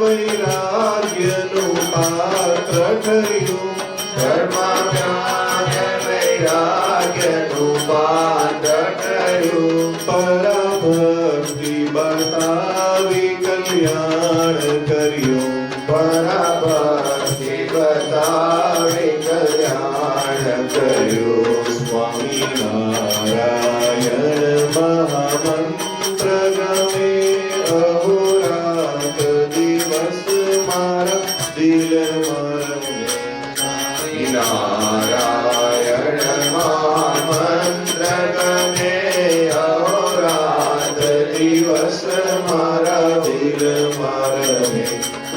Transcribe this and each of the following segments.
વૈરાગ્યનું પાત્ર થયું ધર્મ જ્ઞાન પાટકર્યું પરાભક્તિ બતાવી કલ્યાણ કર્યું પરાભક્તિ બતાવી કલ્યાણ કર્યું સ્વામિનારાયણ મહામંત્ર ગમે અહોરાત દિવસ મારા દિલમાં રમે નારાયણ મહામંત્ર ગમે અહોરાત દિવસ મારા દિલમાં રમે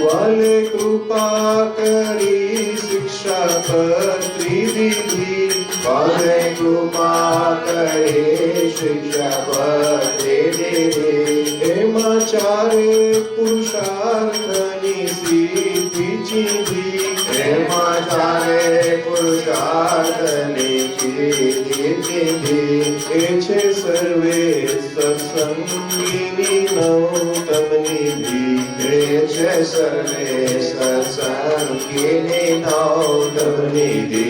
વાલે કૃપા કરી શિક્ષાપત્રી દીધી વાલે કૃપા કરી શિક્ષાપત્રી દીધી એમાં ચારે પુરુષાર્થની સિદ્ધિ ચીધી એમાં ચારે પુરુષાર્થની સિદ્ધિ ચીધી એ છે સર્વે સત્સંગીની નવતમ નિધિ એ છે સર્વે સત્સંગીની નવતમ નિધિ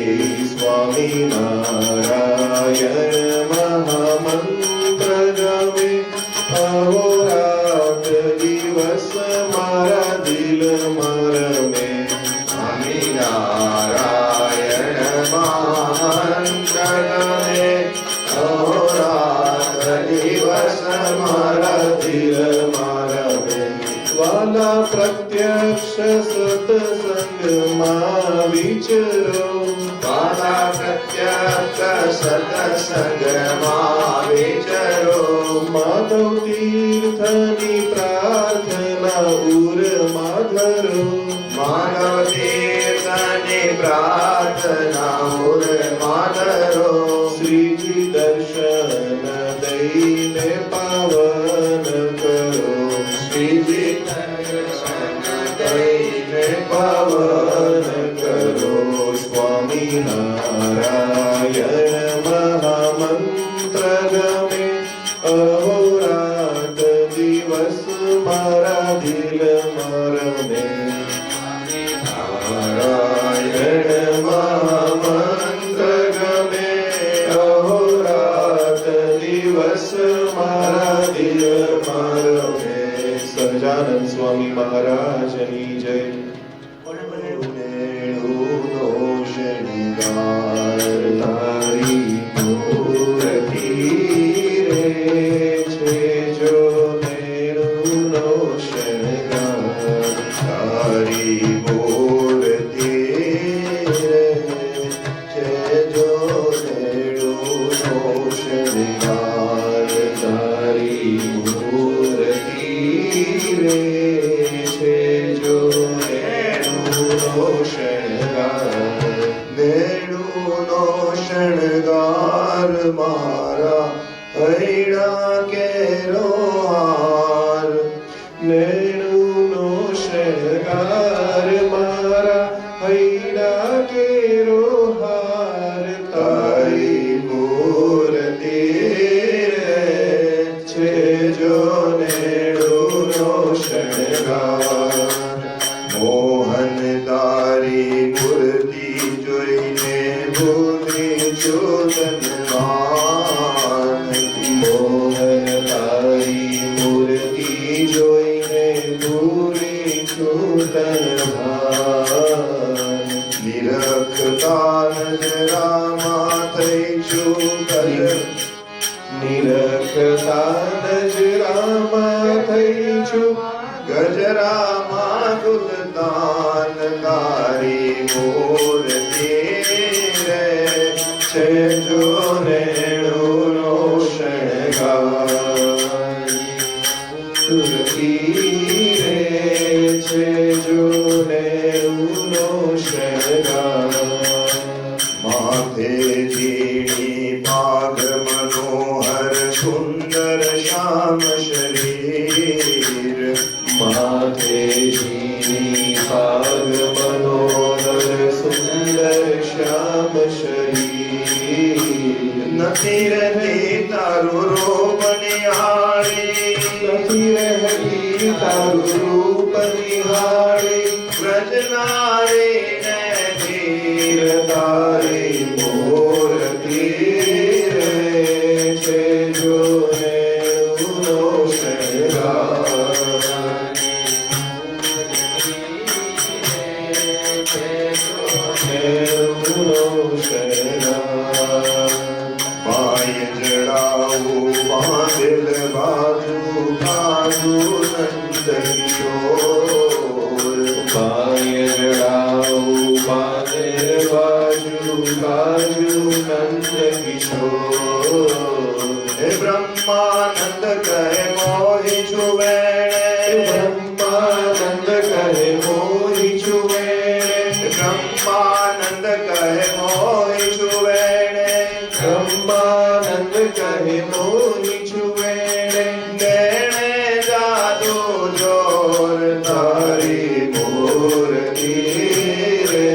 સ્વામિનારાયણ મહામંત્ર ગમે અહોરાત દિવસ મારા દિલમાં રમે સ્વામિનારાયણ મહામંત્ર ગમે અહોરાત દિવસ મારા દિલમાં રમે વાલા પ્રત્યક્ષ સત્સંગમાં વિચરો વાલા પ્રત્યક્ષ સત્સંગમાં વિચરો માધવ તીર્થની પ્રાર્થના ઉરમાં ધરો માનવ તીર્થની પ્રાર્થના ઉરમાં ધરો શ્રીજી દર્શન દઈને પાવન કરો શ્રીજી દર્શન દઈને પાવન કરો સ્વામિનારાયણ મહામંત્ર ગમે અહોરાત દિવસ મારા દિલમાં રમે નારાયણ મહામંત્ર ગમે અહોરાત દિવસ મારા દિલમાં રમે સહજાનંદ સ્વામી મહારાજની જય નેણુનો શણગાર તારી મૂર્તિ રે છે જો નેણુનો શણગાર તારી મૂર્તિ રે છે જો નેણુનો શણગાર તારી મૂર્તિ રે છે જો નેણુનો શણગાર મારા હૈડા કેરો હાર નેણુનો શણગાર મારા હૈડા કેરો હાર તારી મૂર્તિ રે છે જો નેણુનો શણગાર મોહન તારી મૂર્તિ જોઈને ભૂલી ચોદનવાન મોહન તારી મૂર્તિ જોઈને ભૂલી છૂટનભાન નિરખતા નજરામાં થઈ છું નિરખતા નજરામાં થઈ છું ગજરામાં ગુલતાન તારી મૂર્તિ રે છે જો નેણુનો શણગાર તુલસી રે છે જો નેણુનો શણગાર માથે ઝીણી પાઘ મનોહર સુંદર શ્યામ શરીર માથે ઝીણી પાગ મનોહર સુંદર શ્યામ શરીર નથી રહેતી તારું રૂપ નિહાળી નથી રહેતી તારું રૂપ નિહાળી વ્રજનારી ને ધીર તારી મૂર્તિ રે મેરુનો શેરા પાય જડાવું બાંધેલ બાજુ કાજુ નંદ કિશોર પાય જડાવું બાંધે બાજુ કાજુ નંદ કિશોર હે બ્રહ્માનંદ કહે મોહી છુવેણે બ્રહ્માનંદ કહે મોહી છુવેણે બ્રહ્માનંદ કહે મોહી છુવેણે બ્રહ્માનંદ કહે મોહી છુવેણે દેણે જાદુ જોર તારી મૂર્તિ રે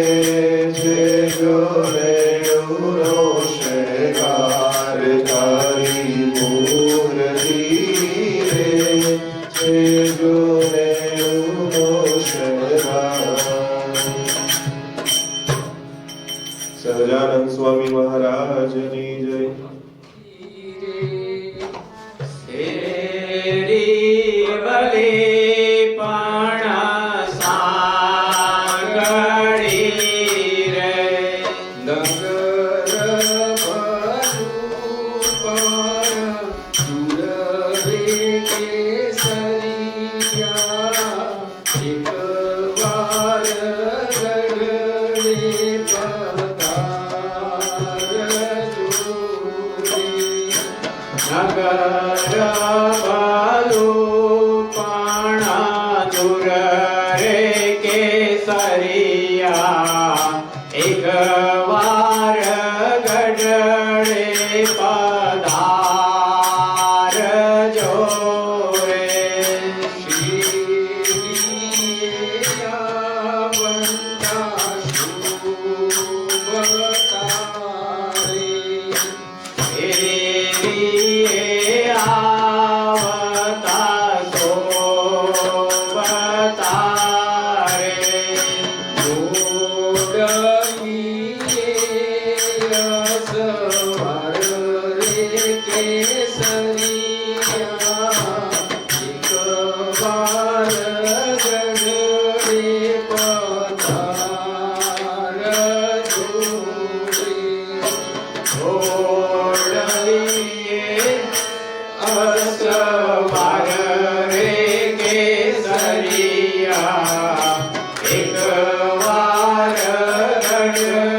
છે જો મેળુનો શૃંગાર તારી મૂર્તિ રે છે જો મેળુનો શૃંગાર સહજાનંદ સ્વામી મહારાજની જય શેરી બલે પણ સાંગળી રે નગર ભરું પણ રે કેસરિયા એક વાર રગડે નગર બાલુ પણ દૂર રે કેસરિયા એક વાર ગઢડે પધાર જોરે આવતા એક વાર ગઢડે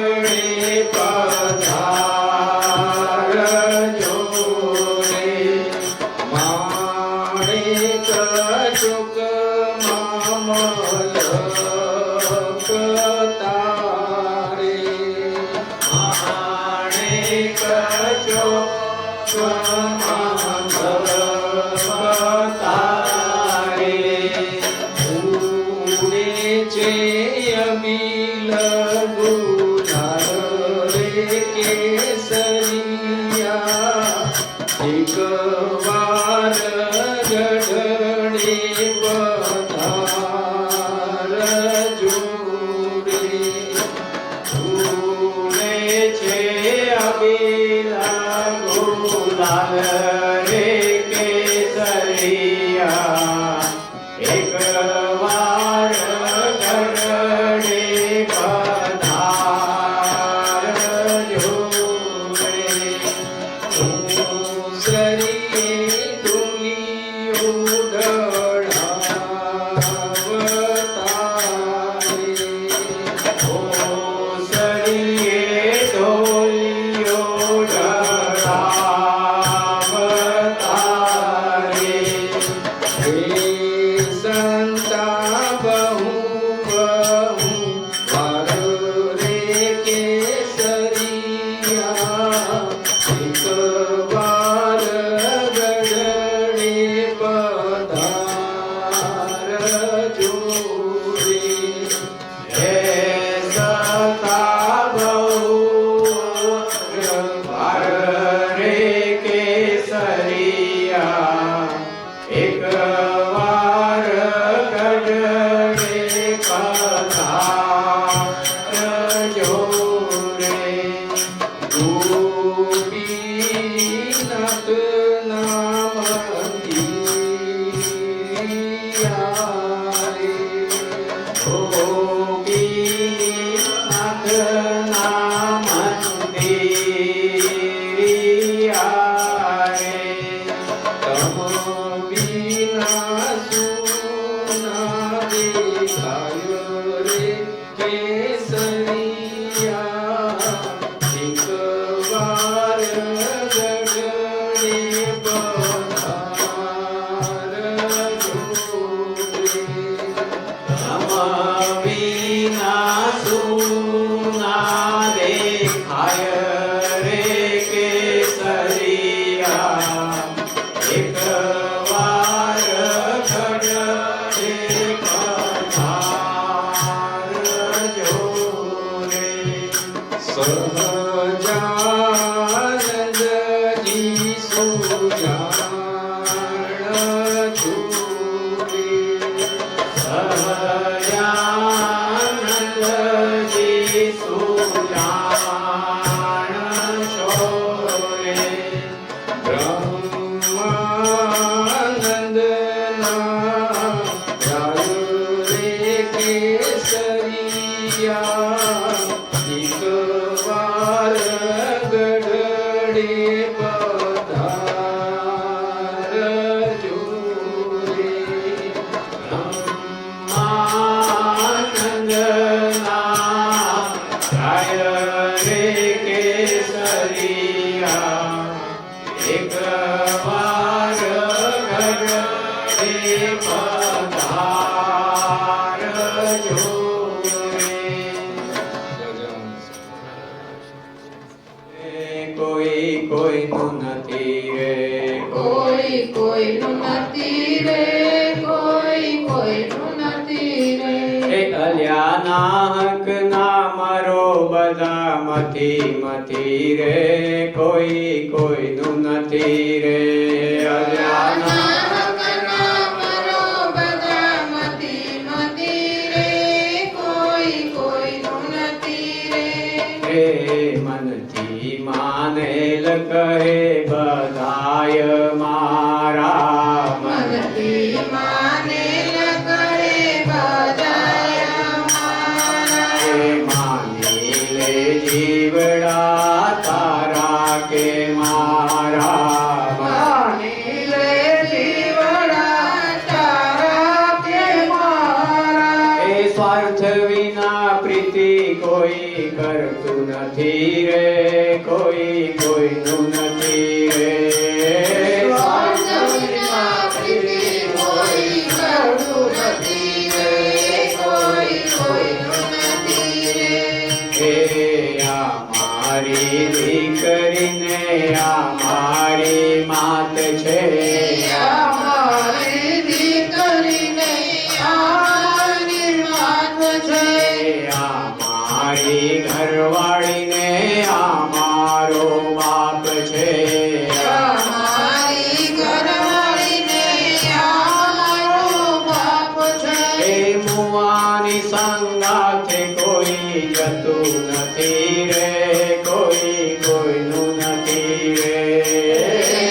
પધાર જોડે ફૂલે છે અબીલા ગુલાલ રે કેસરિયા એક વાર ગઢડે પધાર જોડે સહજાનંદજી સુજાણ છુરી સહજાનંદજી સુજાણ છોરે બ્રહ્માનંદના રે કેસરિયા એક વાર ગઢડે પધારજો રે બ્રહ્માનંદના જાય રે કેસરિયા એક વાર ગઢડે પધારજો રે. કોઈ કોઈનું નથી રે કોઈ કોઈનું નથી રે કોઈ કોઈનું નથી રે એ અલ્યાના હક ના મારો બધા મથી રે કોઈ કોઈનું નથી રે અલ્યાના હે મનથી માનેલ કહે બધાય મારા મનથી માનેલ કરે બધાય મારા હે માની લે જીવડા તારા કે મારા માનીલે જીવડા તારા કે મારા એ સ્વાર્થ વિના પ્રીતિ કોઈ કરતું નથી રે કોઈ કોઈનું નથી રે સ્વાર્થ વિના પ્રીતિ કોઈ કરતું નથી રે કોઈ કોઈનું નથી રે હે આ મારી દીકરીને આ મારી માત છે અમારી દીકરીને આની માત છે આ મારી ઘરવાળીને આ મારો બાપ છે અમારી ઘરવાળીને અમારો બાપ છે એ મુવાની સંગાથે કોઈ જતું નથી રે કોઈ કોઈનું નથી રે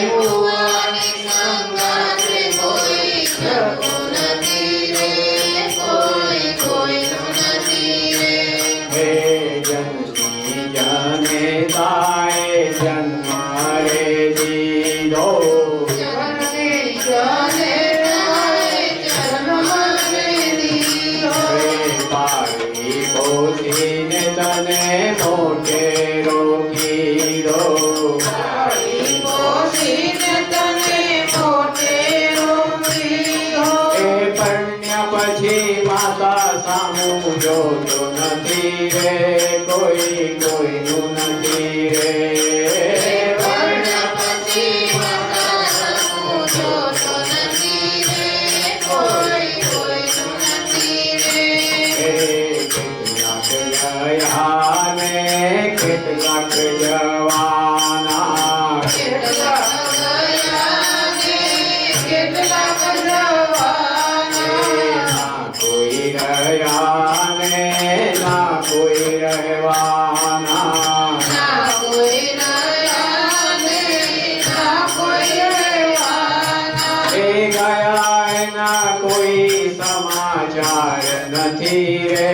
ભુવાની સંગાથે કોઈ જતું નથી રે કોઈ કોઈનું નથી રે હે જનની જને તાએ જન્મ રે દીધો જને જને તારે જન્મ રે દીધો હે પાળી પોતીને તને મોટેરો કીધો તારી પોસીને તને મોટેરો કીધો એ પરણ્યા પછી માતા સામું જોતો નથી રે કોઈ કોઈનું નથી રે પરણ્યા પછી માતા સામું જોતો નથી રે કોઈ કોઈનું નથી રે હે કેટલાક ગયા ને કેટલાક જવાના કેટલાક ગયા ને કેટલાક જવાના ના કોઈ રહ્યા ને ના કોઈ રહેવાના ના કોઈ રહ્યા ને ના કોઈ રહેવાના એ ગયા એના કોઈ સમાચાર નથી રે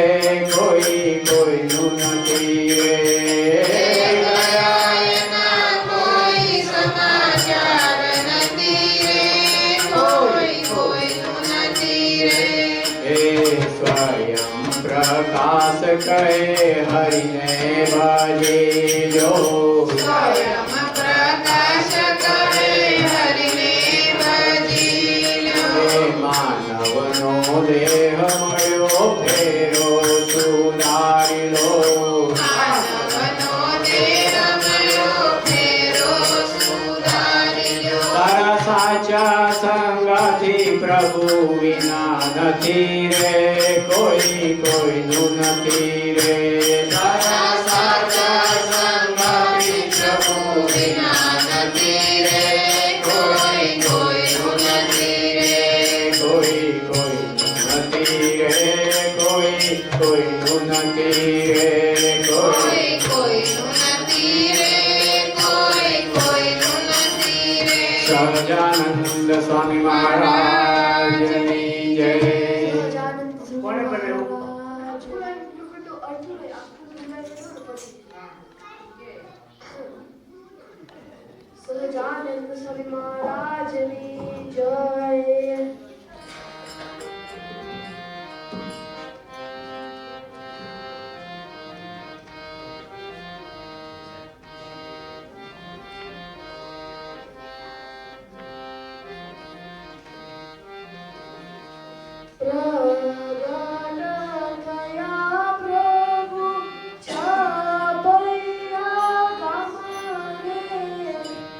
કોઈ કોઈનું નથી રે ગયા એના કોઈ સમાચાર નથી રે કોઈ કોઈનું નથી રે હે સ્વયં પ્રકાશ કહે હરિને ભજીજો સ્વયં પ્રકાશ કરે હરિને ભજીલો હે માનવનો દેહ મળ્યો ફેરો સુધારી લો માનવનો દેહ મળ્યો ફેરો સુધાર્યો તારા સાચા સંગાથી પ્રભુ વિના નથી રે કોઈ કોઈનું નથી રે તારા સાચા કોઈનું નથી રે કોઈ કોઈનું નથી રે કોઈનું નથી રે સહજાનંદ સ્વામી મહારાજની જય કોણે બનાવ્યું? સહજાનંદ સ્વામી મહારાજની જય. પ્રગટ થયા પ્રભુ છાપૈયા ગામને,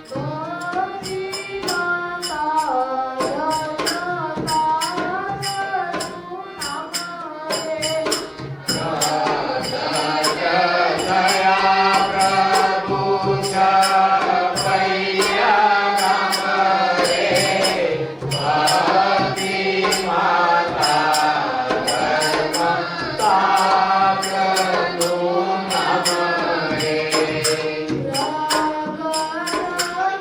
ભક્તિ માતા જનતા કરુણામરે. દયા પ્રભુ છપૈયા ગામ રે ભક્તિ માતા ધર્મ તાપનું નામ રે નામ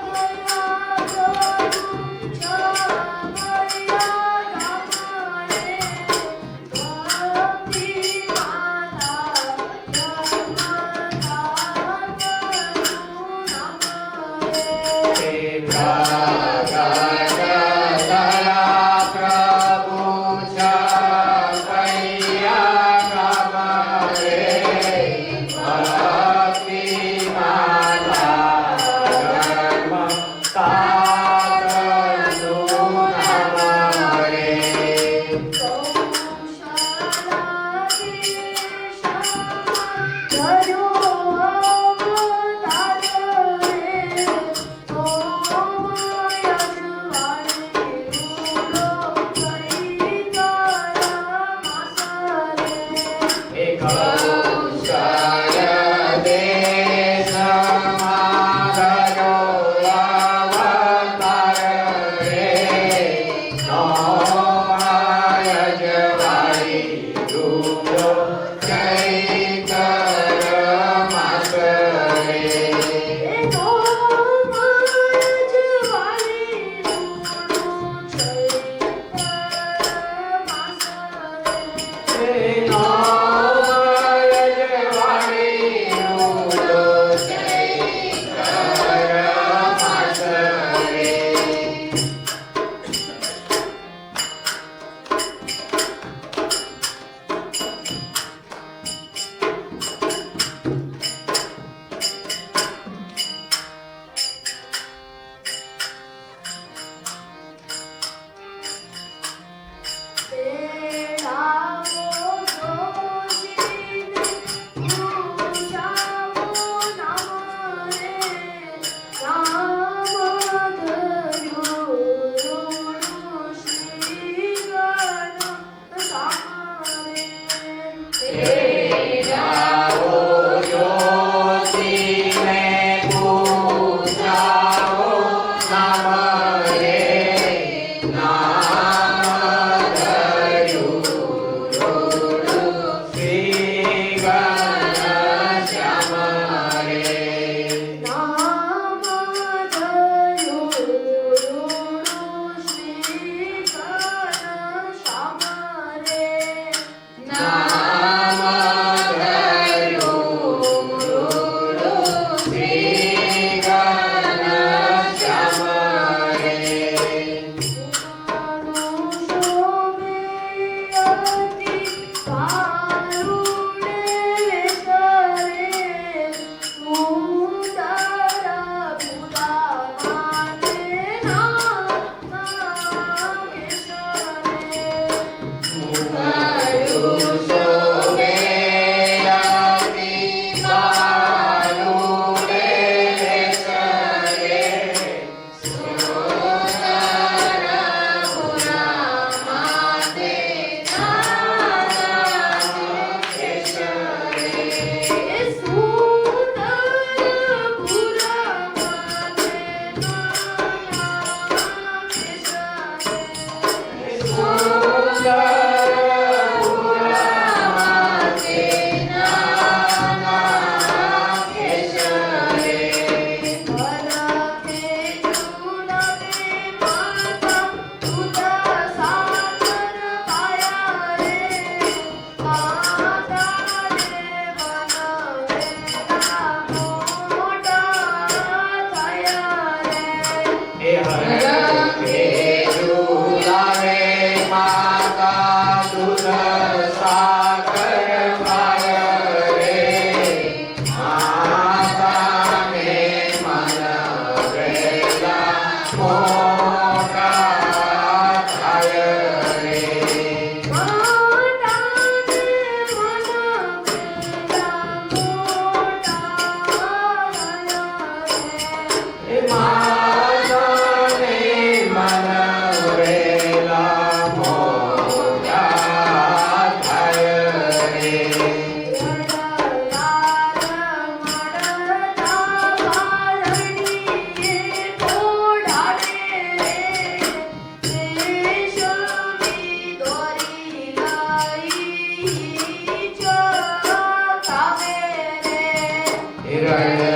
Thank you.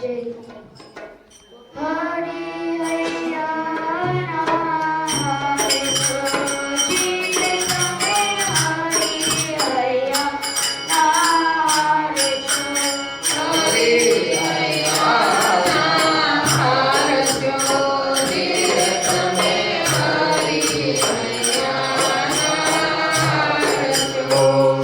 જય હરી હૈયા જીવે તમે હરી હૈયા Oh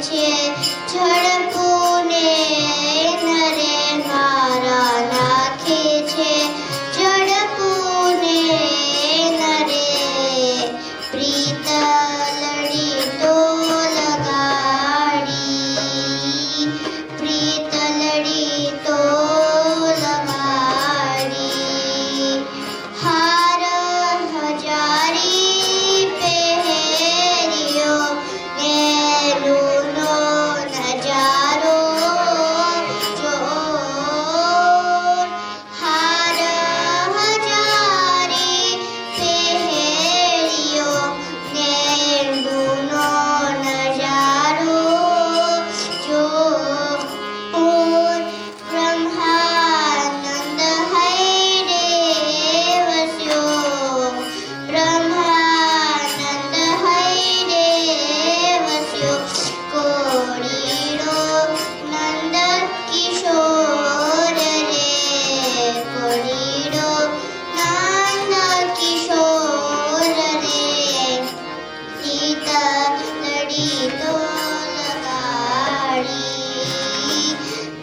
છે ઝડપુને નરે મારા નાખે છે ઝડપુને નરે પ્રીત લડી તો લગાડી પ્રીત લડી તો લગાડી હાર હજારી પહેર્યો ને લૂનો નજારો જોર હાર હજારી પહેર્યો ને લૂનો નજારો જોર બ્રહ્માનંદ હૈ રે વસ્યો બ્રહ્માનંદ હૈ રે વસ્યો કોડીડો નંદ કિશોર રે કોડીડો નંદ કિશોર રે પ્રીત લડી તો લગાડી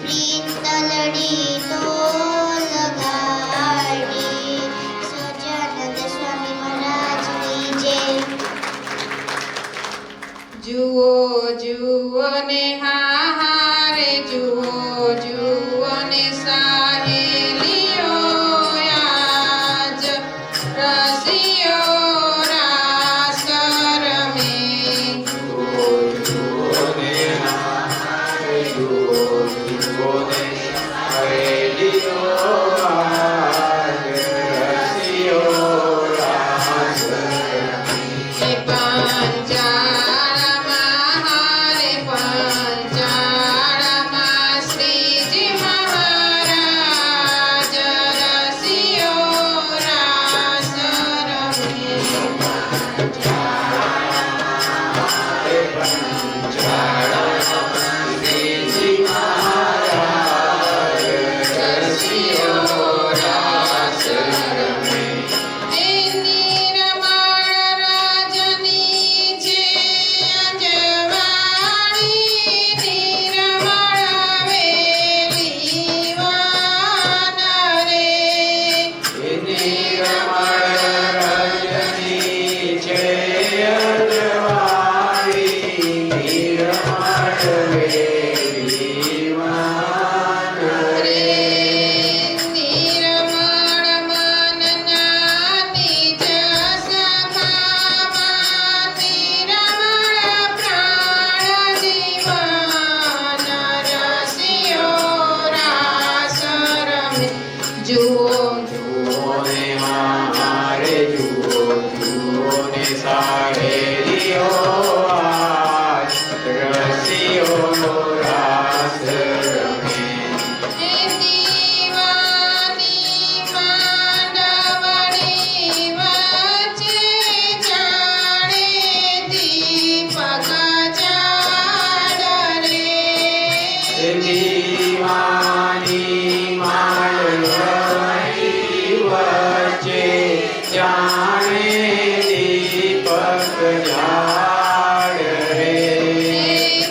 પ્રીત લડી તો લગાડી સહજાનંદ સ્વામી મહારાજની જય જુઓ જુઓ ને હારે જુઓ જુઓ ને સાહેલીઓ આજ રસિયો રાસ રમે એ પંચાળામાં હારે પંચાળામાં શ્રીજી મહારાજ રસિયો રાસ રમે એની રમણ રાજની છે અંજવાણી નિરમણ વેલી વાન રે રે નિરમણ મનના નિજ સખામાં નિરમણ પ્રાણ જીવન રસિયો રાસ રમે જુઓ એ દીવાની માંડવણી વચ્ચે જાણે દીપક જાડ રે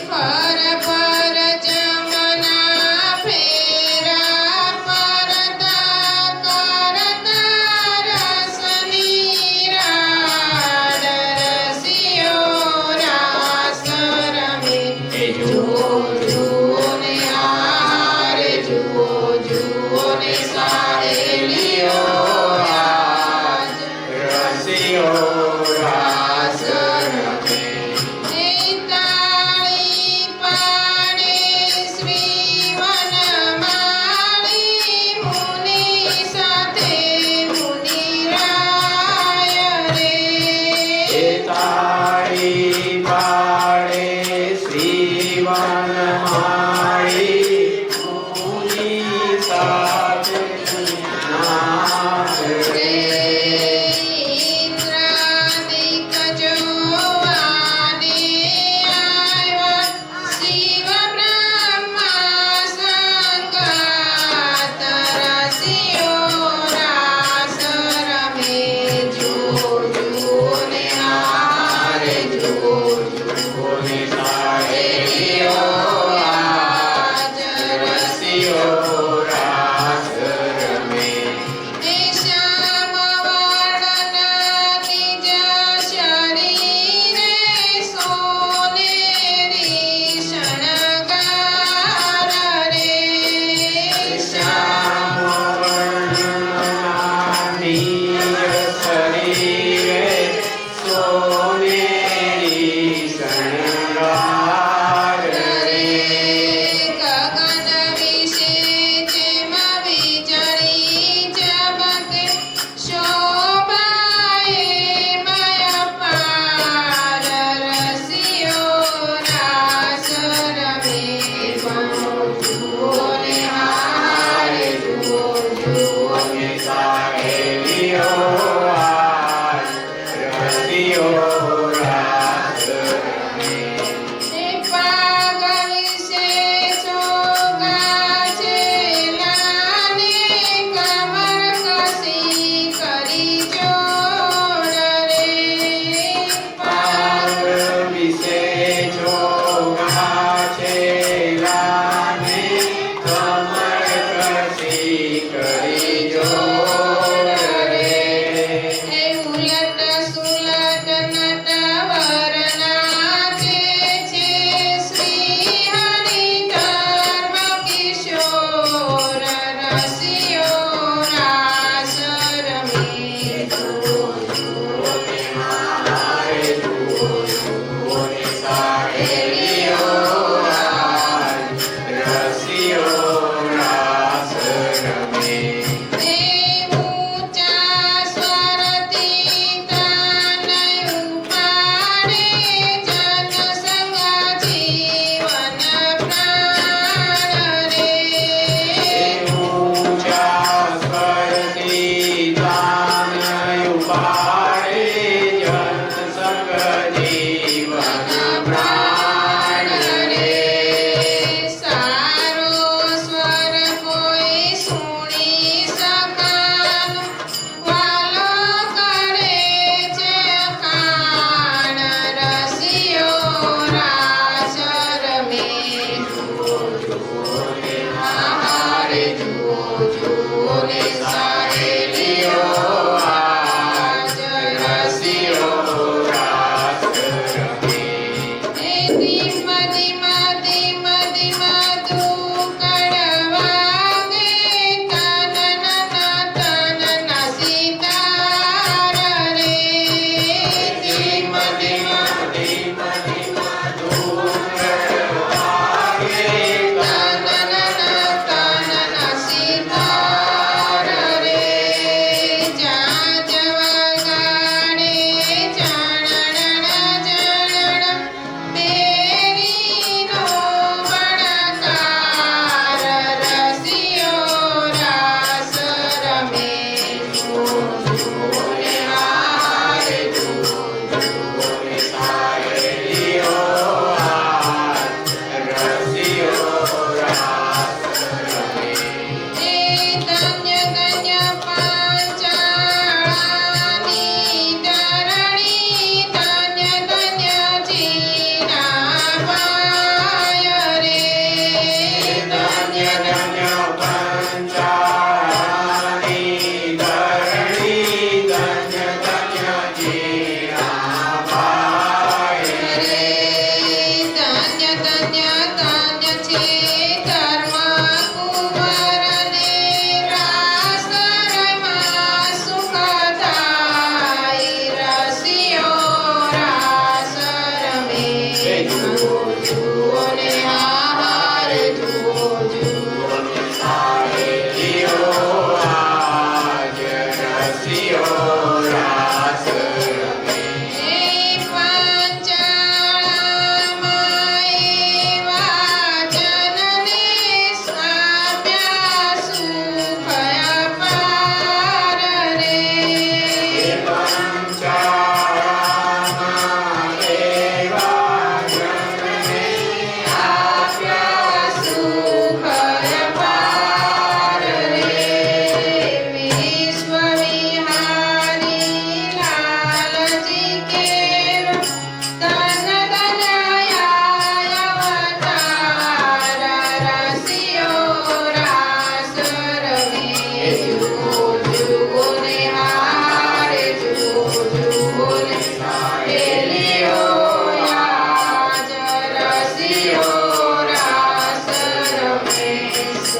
ફર ફર જમના ફેરા પરતા કરતા રસની રાડ રસિયો રાસ રમે જુઓ જુઓ ને હારે જુઓ જુઓ ને સાહેલીઓ આજ રાસ રમે તાળી પાડે શ્રી વનમાળી મુનિ સાથે મુનિરાય રે પાડે શ્રી વનમાળી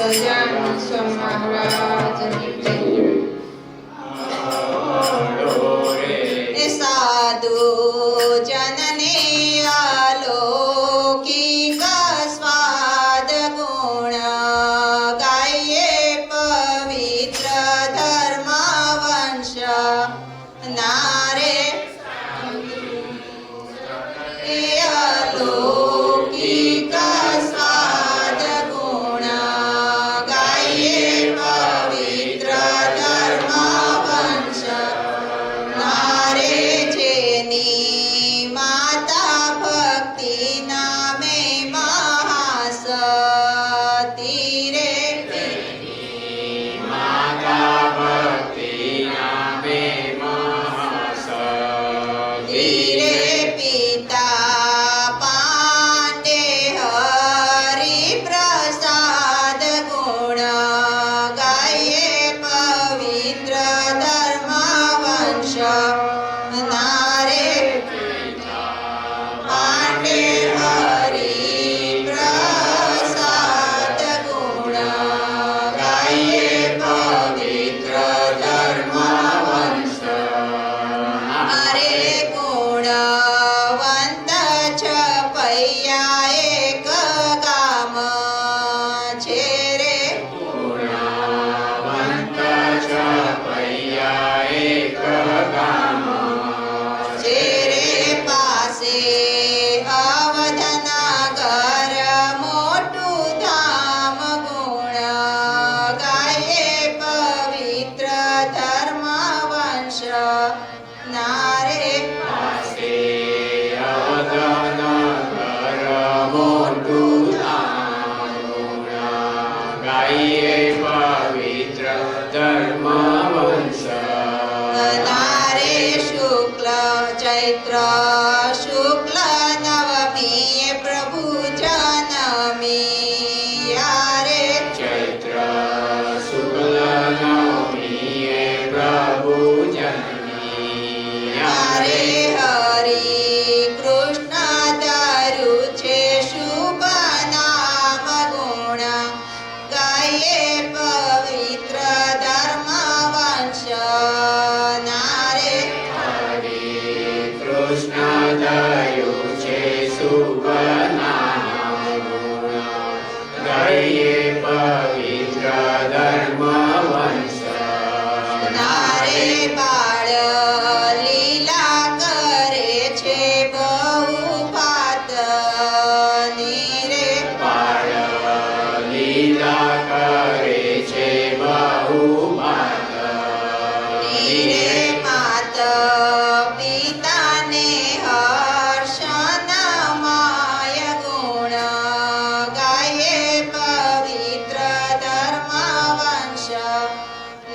સહજાનંદ સ્વામી મહારાજની જય. એ સાધુ જનને અલૌકિક સ્વાદ ગુણ ગાઈએ પવિત્ર ધર્મ વંશ નારે એ અલૌકિક સ્વાદ ગુણ ગાઈએ પવિત્ર ધર્મ વંશ નારે જેની માતા ભક્તિ નામે મહાસતી રે માતા ભક્તિ નામે મહાસતી રે પિતા પાંડે હરિ પ્રસાદ ગુણ ગાઈએ પવિત્ર ધર્મ વંશ નારે પાંડે હરિ પ્રસાદ ગુણ ગાઈએ પવિત્ર ધર્મ વંશ અરે ગુણવંત છપૈયા એક ગામ છે રે ગુણવંત છપૈયા એક ગામ છે રે પાસે અવધના ઘર મોટું ધામ ગુણ ગાયે પવિત્ર ધર્મ વંશ નારે પાસે અવધન ઘર મોટું ધામ ગુણ ગાઈએ પવિત્ર ધર્મ વંશ નારે શુક્લ ચૈત્ર શુક્લ નવમી પ્રભુ જનમી યારે ચૈત્ર શુક્લ નવમીએ પ્રભુ જન્મી યારે હરિ કૃષ્ણ ધરું છે શુભ નામ ગુણ ગાયે પવિત્ર ધર્મ વંશ નારે હરે કૃષ્ણ દયું છે શુભ નામ ગુણ ગાઈએ પવિત્ર ધર્મ વંશ નારે બાળ લીલા કરે છે બહુ ભાત નીરે બાળ લીલા કરે છે બહુ ભાત નીરે માત પિતાને હર્ષન માય ગુણ ગાયે પવિત્ર ધર્મ વંશ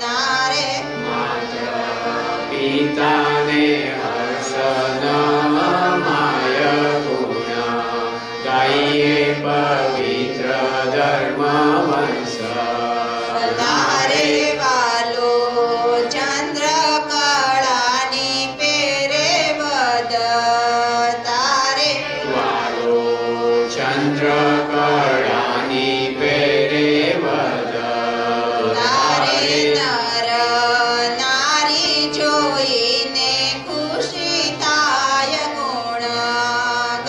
નારે પિતાને હર્ષન માય ગુણ ગાઈએ પવિત્ર ધર્મ વંશ નારે વાલો ચંદ્ર કળાની પેરે વદ તારે વાલો ચંદ્ર કળાની પેરે વદ તારે નર નારી જોઈને ખુશી થાય ગુણ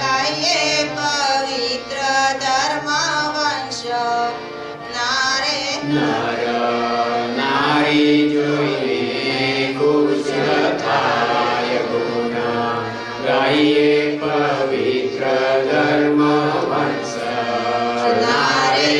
ગાયે પવિત્ર ધર્મ વંશ નારે નર નારી જોઈને ખુશ થાય ગુણ ગાઈએ પવિત્ર ધર્મ વંશ નારે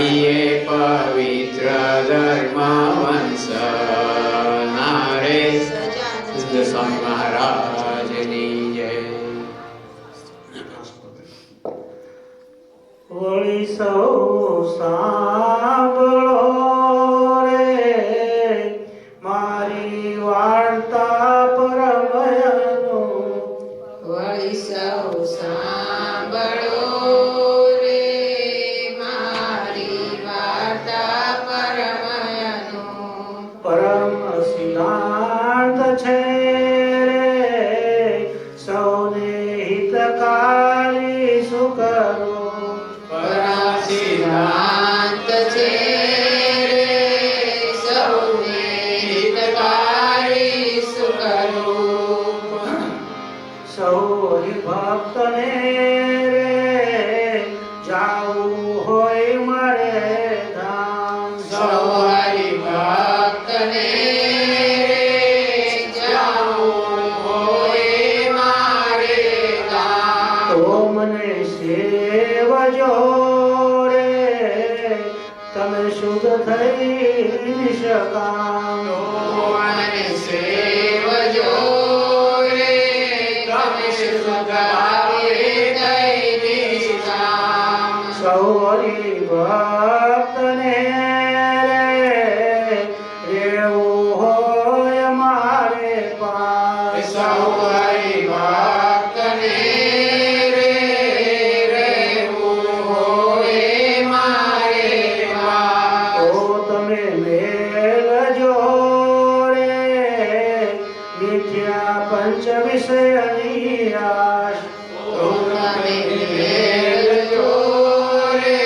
ગાઈએ પવિત્ર ધર્મ વંશ નારે સ્વામી મહારાજની જય. વળી સૌ સાંભળો રે મારી વાર્તા પરમયનો. વળી સૌ સાંભળો રે મારી વાર્તા પરમયનો. પરમ સિદ્ધાંત છે રે સૌને હિતકારી સુકરો. પરમ સિદ્ધાંત છે રે સૌને હિતકારી સુકરૂપ. સૌ હરિભક્તને રે જાવું હોય મારે ધામ. સૌ હરિભક્તને રે જાવું હોય મારે ધામ. તો મને સેવજો રે તમે શુદ્ધ થઈ નિષ્કામ. મને સેવજો રે તમે સુગાવે દઈ નિષ્કામ. સૌ હરિભક્તને રે રહેવું હોય મારે પાસ. સૌ હરિભક્તને રે રહેવું હોય મારે પાસ. તો તમે મેલજો રે મિથ્યા પંચ વિષયની આશ. તો તમે મેલજો રે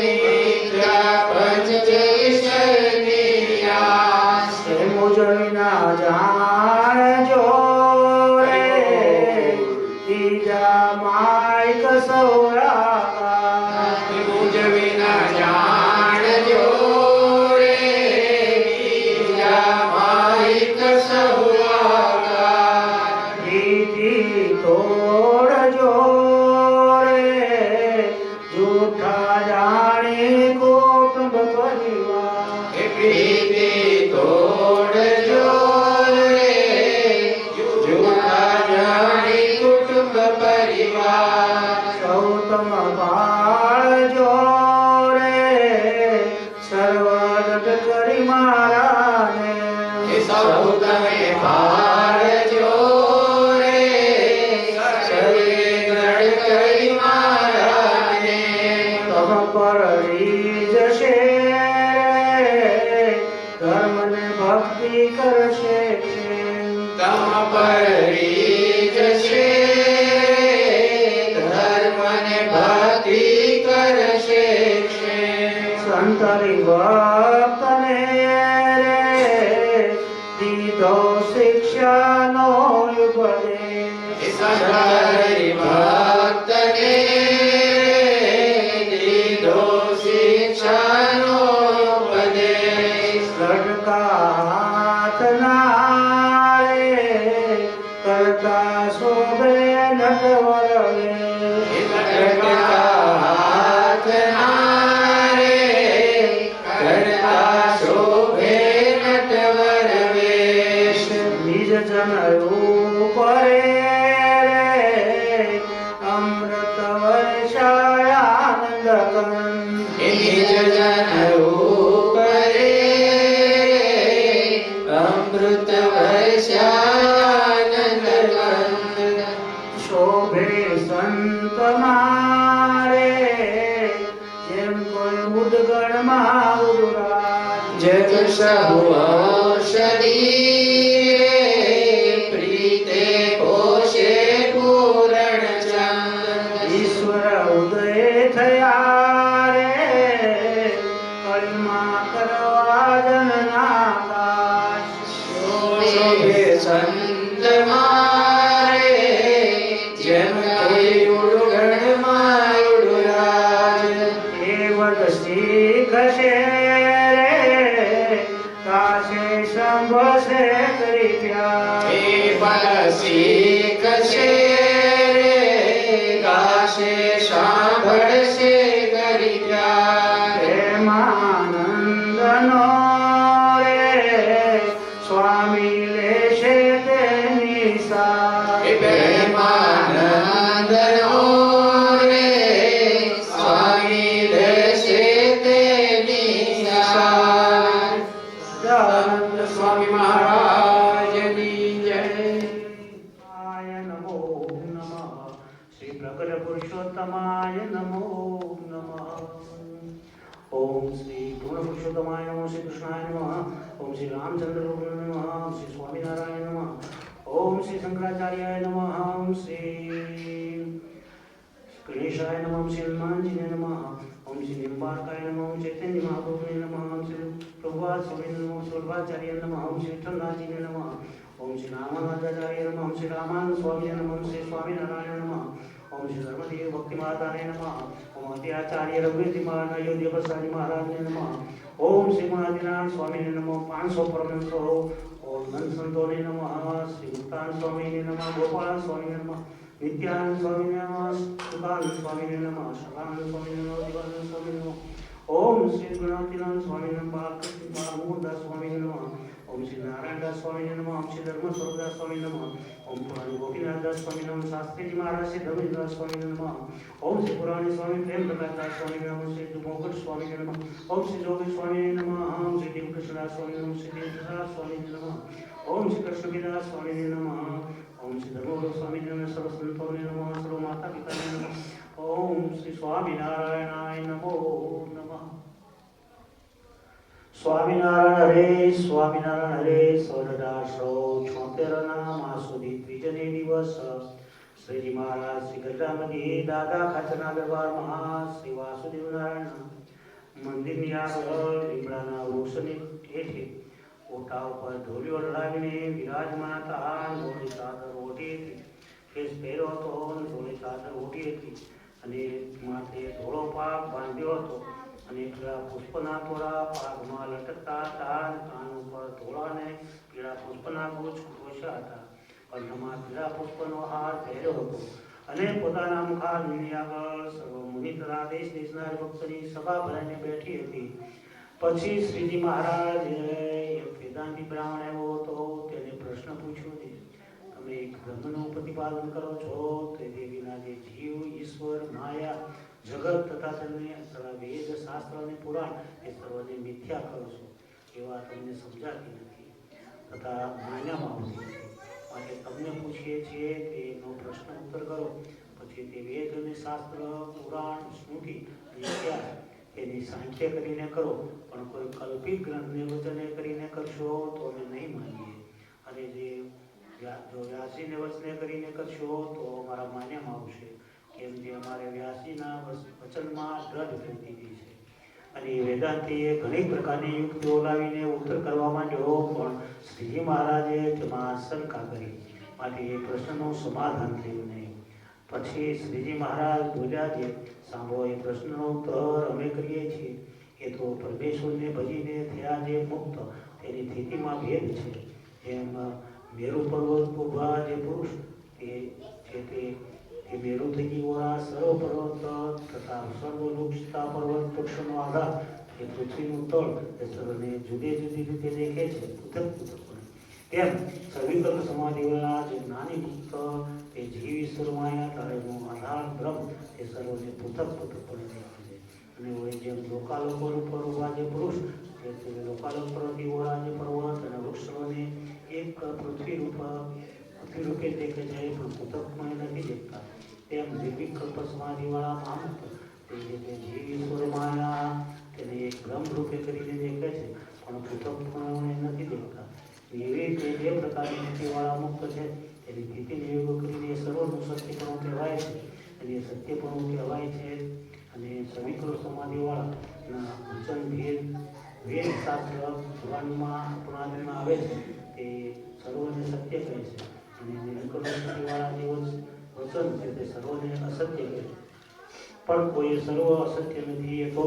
મિથ્યા પંચ વિષયની આશ. એ મુજવિના જાણજો રે ત્રીજા માયક સૌરાકાર. ઉજવીના જાણજો રે બીજા માહિક સૌઆકાર. નીતિ તોડજો રે જૂઠા જાણી કુટુંબ પરિવાર. એ પ્રીતિ તોડજો રે જૂઠા જાણી કુટુંબ પરિવાર. સૌતમ પાળજો રે સર્વદત કરી મારાને. એ સૌ તમે પાળજો રે સર્વે દ્રઢ કરી મારાને. તમ પર જશે ધર્મ ને ભક્તિ કરશે ક્ષેમ. તમ પરી જશે ધર્મ ને ભક્તિ કરશે ક્ષેમ. સંતરી ભક્તને રે દીધો શિક્ષાનો ઉપદેશ. સંતરી ભક્તને દીધો શિક્ષાનો ઉપદેશ. લડકા હાથના રે કરતા શોભે નટવર હાથના રે કરતા શોભે નટવર વેશ. નિજ જન રૂપરે રે અમૃત વર્ષાયાનંદ કંદ. નિજ જન રૂપરે અમૃત વર્ષાનંદ કંદ. શોભે સંત મારે જેમ કોઈ ઉદગણ માં ઉદરાજ. જગ સહુ ઔષધિ પ્રીતે પોષે પૂરણ ચંદ. ઈશ્વર ઉદય થયા રે કળીમાં કરવા જનના કાશ. શોભે સંત મારે જેમ કોઈ ઉડગણ માં ઉડરાજ. એ વદ શીખશે રે કાશે સંભશે કરી પ્યાર. એ બલ શીખશે રે ગાશે સાંભળશે કરી પ્યાર. હે શ્રી પ્રગટ પુરુષોત્તમાય નમો નમઃ. ઓમ શ્રી પૂર્ણ પુરુષોત્તમાય નમઃ. શ્રી કૃષ્ણાય નમઃ. ઓમ શ્રી રામચંદ્ર નમઃ. ઓમ શ્રી સ્વામિનારાયણ નમઃ. ઓમ શ્રી શંકરાચાર્યાય નમઃ. ઓમ શ્રી ગણેશાય નમઃ. ઓમ શ્રી હનુમાનજીને નમઃ. ઓમ શ્રી નિંબાર્કાય નમઃ. ઓમ ચૈતન્ય મહાપ્રભુને નમઃ. ઓમ શ્રી પ્રભુપાદ સ્વામીને નમઃ. ઓમ શ્રી વલ્લભાચાર્ય નમઃ. ઓમ શ્રી વિઠ્ઠલનાથજીને નમઃ. ઓમ શ્રી રામાનુજાચાર્ય નમઃ. ઓમ શ્રી રામાનંદ સ્વામીને નમઃ. ઓમ શ્રી સ્વામિનારાયણ નમઃ. ઓમ શ્રી ધર્મદેવ ભક્તિ માતાને નમઃ. ઓમ આચાર્ય રઘુવીરજી મહારાજ અયોધ્યા પ્રસાદી મહારાજને નમઃ. ઓમ શ્રી ગુણાદિનાથ સ્વામીને નમઃ. 500 પરમહંસો. ઓમ નંદ સંતોને નમઃ. શ્રી મુક્તાન સ્વામીને નમઃ. ગોપાલ સ્વામીને નમઃ. નિત્યાનંદ સ્વામીને નમઃ. સુકાનંદ સ્વામીને નમઃ. સદાનંદ સ્વામીને નમઃ. દિવાનંદ સ્વામીને નમઃ. ઓમ શ્રી ગુણાતીનાથ સ્વામીને નમઃ. બાલકૃષ્ણ મોહનદાસ સ્વામીને નમઃ. ઓમ શ્રી નારાયણદાસ સ્વામીને નમઃ. ઓમ શ્રી ધર્મ સ્વરૂપદાસ સ્વામીને નમઃ. ઓમ પુરાણી ગોપીનાથદાસ સ્વામીને નમઃ. શાસ્ત્રીજી મહારાજ શ્રી ધર્મેન્દ્રદાસ સ્વામીને નમઃ. ઓમ શ્રી પુરાણી સ્વામી પ્રેમ પ્રકાશદાસ સ્વામીને નમઃ. શ્રી મોગટ સ્વામીને નમઃ. ઓમ શ્રી જોગી સ્વામીને નમઃ. ઓમ શ્રી દેવકૃષ્ણદાસ સ્વામીને નમઃ. શ્રી દેવપ્રસાદ સ્વામીને નમઃ. ઓમ શ્રી કૃષ્ણવિદાસ સ્વામીને નમઃ. ઓમ શ્રી ધર્મગુરુ સ્વામીને નમઃ. સર્વ સંતોને નમઃ. સર્વ માતા પિતાને નમઃ. ઓમ શ્રી સ્વામિનારાયણાય નમો નમઃ. સ્વામિનારાયણ હરે સ્વામિનારાયણ હરે. 1476 માસ સુધી ત્રીજને દિવસ શ્રીજી મહારાજ શ્રી ગજરામજી દાદા ખાચરના દરબારમાં શ્રી વાસુદેવ નારાયણ મંદિરની આગળ લીમડાના વૃક્ષની હેઠે ઓટા ઉપર ઢોલિયો લડાવીને બિરાજમાન હતા. ધોળી ચાદર ઓઢી હતી. કેસ પહેર્યો હતો અને ધોળી ચાદર ઓઢી હતી અને માથે ધોળો પાક બાંધ્યો હતો અને પીળા પુષ્પના તોડા પાકમાં લટકતા હતા. કાન ઉપર ધોળા અને પીળા પુષ્પના ગુચ્છ ઘોષ્યા હતા. કંઠમાં પીળા પુષ્પનો હાર પહેર્યો હતો અને પોતાના મુખારની આગળ સર્વ મુનિ તથા દેશ દેશના ભક્તોની સભા ભરાઈને બેઠી હતી. પછી શ્રીજી મહારાજ એક વેદાંતી બ્રાહ્મણ આવ્યો હતો. તેને પ્રશ્ન પૂછ્યો છે, તમે એક બ્રહ્મનું પ્રતિપાદન કરો છો તે દેવીના જે જીવ ઈશ્વર માયા જગત તથા તથા વેદ શાસ્ત્ર અને પુરાણ એ સર્વને મિથ્યા કરો છો. એવા તમને સમજાતી નથી તથા માન્યામાં આવતી નથી. માટે તમને પૂછીએ છીએ કે એનો પ્રશ્ન ઉત્તર કરો. પછી તે વેદ અને શાસ્ત્ર પુરાણ સ્મૃતિ અને ઇતિહાસ એની સાંખ્ય કરીને કરો, પણ કોઈ કલ્પિત ગ્રંથને વચને કરીને કરશો તો અમે નહીં માનીએ. અને જો વ્યાસીને વચને કરીને કરશો તો અમારા માન્યામાં આવશે. કેમ જે અમારે વ્યાસીના વચનમાં દ્રઢ પ્રતીતિ છે. અને વેદાંતીએ ઘણી પ્રકારની યુક્તિઓ લાવીને ઉત્તર કરવા માંડ્યો, પણ શ્રીજી મહારાજે તેમાં શંકા કરી. માટે એ પ્રશ્નનું સમાધાન થયું નહીં. પછી શ્રીજી મહારાજ બોલ્યા છે, સાંભળો, એ પ્રશ્નનો ઉત્તર અમે કરીએ છીએ. એ તો પરમેશ્વરને ભજીને થયા જે મુક્ત તેની સ્થિતિમાં ભેદ છે. જેમ મેરુ પર્વત ઉભા જે પુરુષ તે છે તે મેરુ થઈ ગયો. સર્વ પર્વત તથા સર્વ વૃક્ષતા પર્વત વૃક્ષનો આધાર એ પૃથ્વીનું તળ એ સર્વને જુદી જુદી રીતે દેખે છે, પૃથક પૃથકપણે. તેમ સર્વિકલ્પ સમાધિઓના જે જ્ઞાની મુક્ત તે જીવ ઈશ્વર માયા તારેનો આધાર બ્રહ્મ એ સર્વને પૃથક પૃથકપણે દેખે છે. અને વળી જેમ લોકાલોકો ઉપર ઉભા જે પુરુષ તે લોકાલોક પરથી ઓળા જે પર્વત અને વૃક્ષોને એક પૃથ્વી રૂપે દેખે છે, પણ પૃથકપણે નથી દેખતા. તેમ નિર્વિકલ્પ સમાધિવાળા મહામુક્ત તે જીવ ઈશ્વર માયા તેને એક બ્રહ્મ રૂપે કરીને દેખે છે, પણ પૃથકપણે નથી દેખતા. એવી રીતે જે પ્રકારની સ્થિતિવાળા મુક્ત છે તેની સ્થિતિને યોગ કરીને સર્વનું સત્યપણું કહેવાય છે. અને એ સત્યપણું કહેવાય છે. અને સવિકલ્પ સમાધિવાળાના વચન વેદ શાસ્ત્ર પુરાણમાં પુરાણમાં આવે છે તે સર્વને સત્ય કહે છે. અને નિર્વિકલ્પ સ્થિતિવાળા જે વચન છે તે સર્વને અસત્ય કહે છે. પણ કોઈ સર્વ અસત્ય નથી. એ તો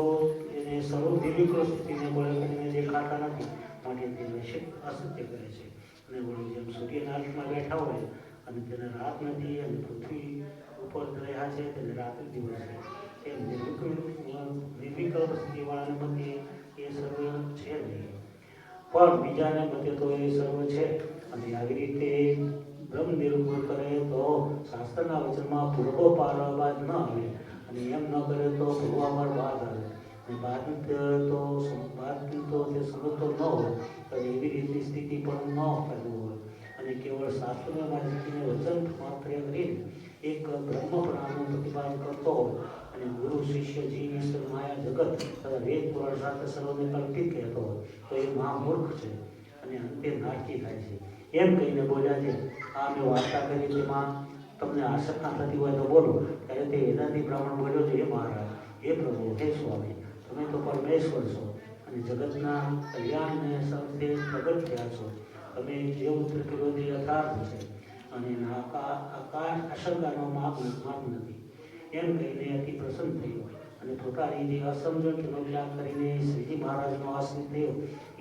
એને સર્વ નિર્વિકલ્પ સ્થિતિને બોલે કરીને દેખાતા નથી. માટે તે નિશ્ચિત અસત્ય કહે છે. અને વળી જેમ સૂર્યના હાથમાં બેઠા હોય અને તેને રાત નથી અને પૃથ્વી ઉપર રહ્યા છે તેને રાત્રિ દિવસ છે, તેમ નિર્વિકલ્પ સ્થિતિવાળાને મતે એ સર્વ છે નહીં, પણ બીજાને મતે તો એ સર્વ છે. અને આવી રીતે બ્રહ્મ નિરૂપણ કરે તો શાસ્ત્રના વચનમાં પૂર્વપાર બાદ ન આવે, અને એમ ન કરે તો પૂર્વાપાર બાદ આવે. બાદ તો તે સમજતો ન હોય તો એવી રીતની સ્થિતિ પણ ન કરવું હોય. અને કેવળ શાસ્ત્રોમાં સ્થિતિને વચન માત્ર કરીને એક બ્રહ્મપણાનું પ્રતિપાદન કરતો હોય અને ગુરુ શિષ્ય જીવ ઈશ્વર માયા જગત તથા વેદ પુરાણ શાસ્ત્ર સર્વને કલ્પિત કહેતો હોય તો એ મહામૂર્ખ છે અને અંતે નાટકી થાય છે. એમ કહીને બોલ્યા છે, આ મેં વાર્તા કરી તેમાં તમને આશંકા થતી હોય તો બોલો. ત્યારે તે વેદાંતી બ્રાહ્મણ બોલ્યો છે, હે મહારાજ, હે પ્રભુ, હે સ્વામી, તમે તો પરમેશ્વર છો અને જગતના કલ્યાણને સૌથી પ્રગટ થયા છો. તમે જે ઉત્તર કર્યો તે યથાર્થ છે અને એના આકાશ આશંકાનો માપ નથી. એમ કહીને અતિ પ્રસન્ન થયો અને પોતાની જે અસમજણ તેનો ત્યાગ કરીને શ્રીજી મહારાજનો આશ્રિત થયો.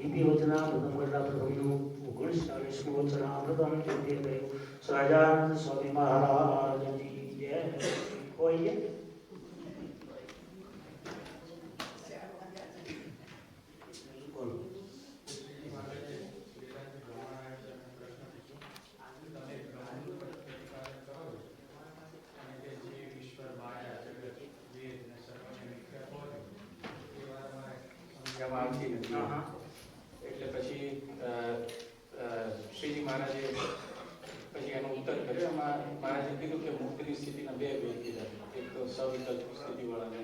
ઇતિ વચના પ્રથમ કરતા પ્રથમનું 39મું વચન આ પ્રથમ તે થયું. સહજાનંદ સ્વામી મહારાજની જય. હોય બોલો. આવતી નથી. એટલે પછી શ્રીજી મહારાજે પછી એનો ઉત્તર કર્યો. એમાં મહારાજે કીધું કે મુક્તિની સ્થિતિના બે ભેદ કીધા. એક તો સવિકલ્પ સ્થિતિવાળા અને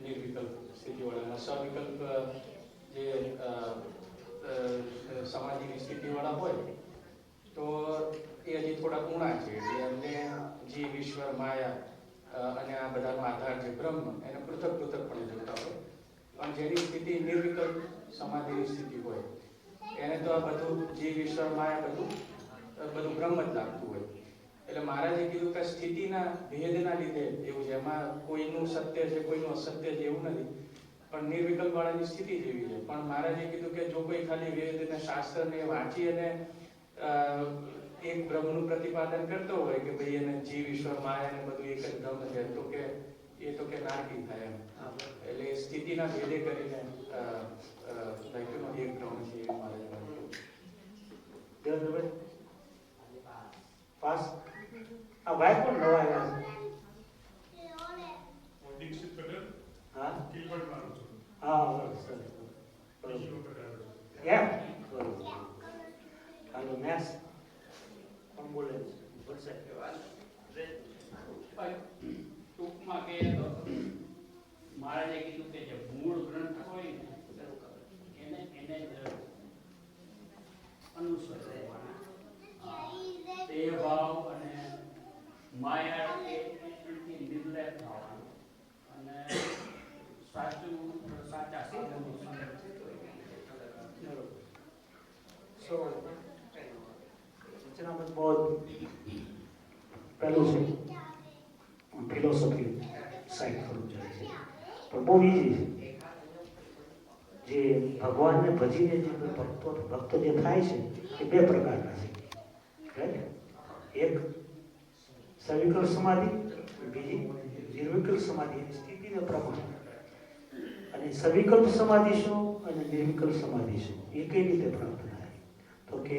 નિર્વિકલ્પ સ્થિતિવાળા. સવિકલ્પ જે સમાધિની સ્થિતિવાળા હોય તો એ હજી થોડા ઊણા છે. એટલે એમને જીવ ઈશ્વર માયા અને આ બધાનો આધાર છે બ્રહ્મ, એને પૃથક પૃથકપણે જોતા હોય. પણ જેની સ્થિતિ નિર્વિકલ્પ સમાધિની સ્થિતિ હોય એને તો આ બધું જીવ ઈશ્વર માયા બધું બ્રહ્મ જ લાગતું હોય. એટલે મહારાજે કીધું કે સ્થિતિના ભેદના લીધે એવું છે. એમાં કોઈનું સત્ય છે કોઈનું અસત્ય છે એવું નથી, પણ નિર્વિકલ્પ વાળાની સ્થિતિ જેવી છે. પણ મહારાજે કીધું કે જો કોઈ ખાલી વેદ અને શાસ્ત્રને વાંચી અને એક બ્રહ્મનું પ્રતિપાદન કરતો હોય કે ભાઈ એને જીવ ઈશ્વર માયા ને બધું એક જ બ્રહ્મ છે, તો કે એ તો કે નારકી થાય એમ. એટલે સ્થિતિના ભેદે કરીને લખ્યું એક બ્રહ્મ છે એવું મહારાજ. પાસ આ ભાઈ પણ નવા આવ્યા છે. દીક્ષિત પટેલ હા કિલબર્ટ મારું છું. હા સર એમ બરોબર. હાલો નેક્સ્ટ કોણ બોલે છે? બોલશે. ટૂંકમાં કહીએ તો મહારાજે કીધું કે જે મૂળ ગ્રંથ હોય ને એને જ અનુસરવાના. દેહ ભાવ અને માયા એથી નિર્લેપ થવાનું અને સાચા સાધનો સો વચનામૃત બહુ પહેલું છે ફિલોસોફી સાઈડ થોડું જાય છે, પણ બહુ ઈઝી છે. જે ભગવાનને ભજીને જે ભક્તો જે થાય છે એ બે પ્રકારના છે, રાઈટ? એક સવિકલ્પ સમાધિ, બીજી નિર્વિકલ્પ સમાધિની સ્થિતિને પ્રમાણે. અને સવિકલ્પ સમાધિ શું અને નિર્વિકલ્પ સમાધિ શું એ કઈ રીતે પ્રાપ્ત થાય? તો કે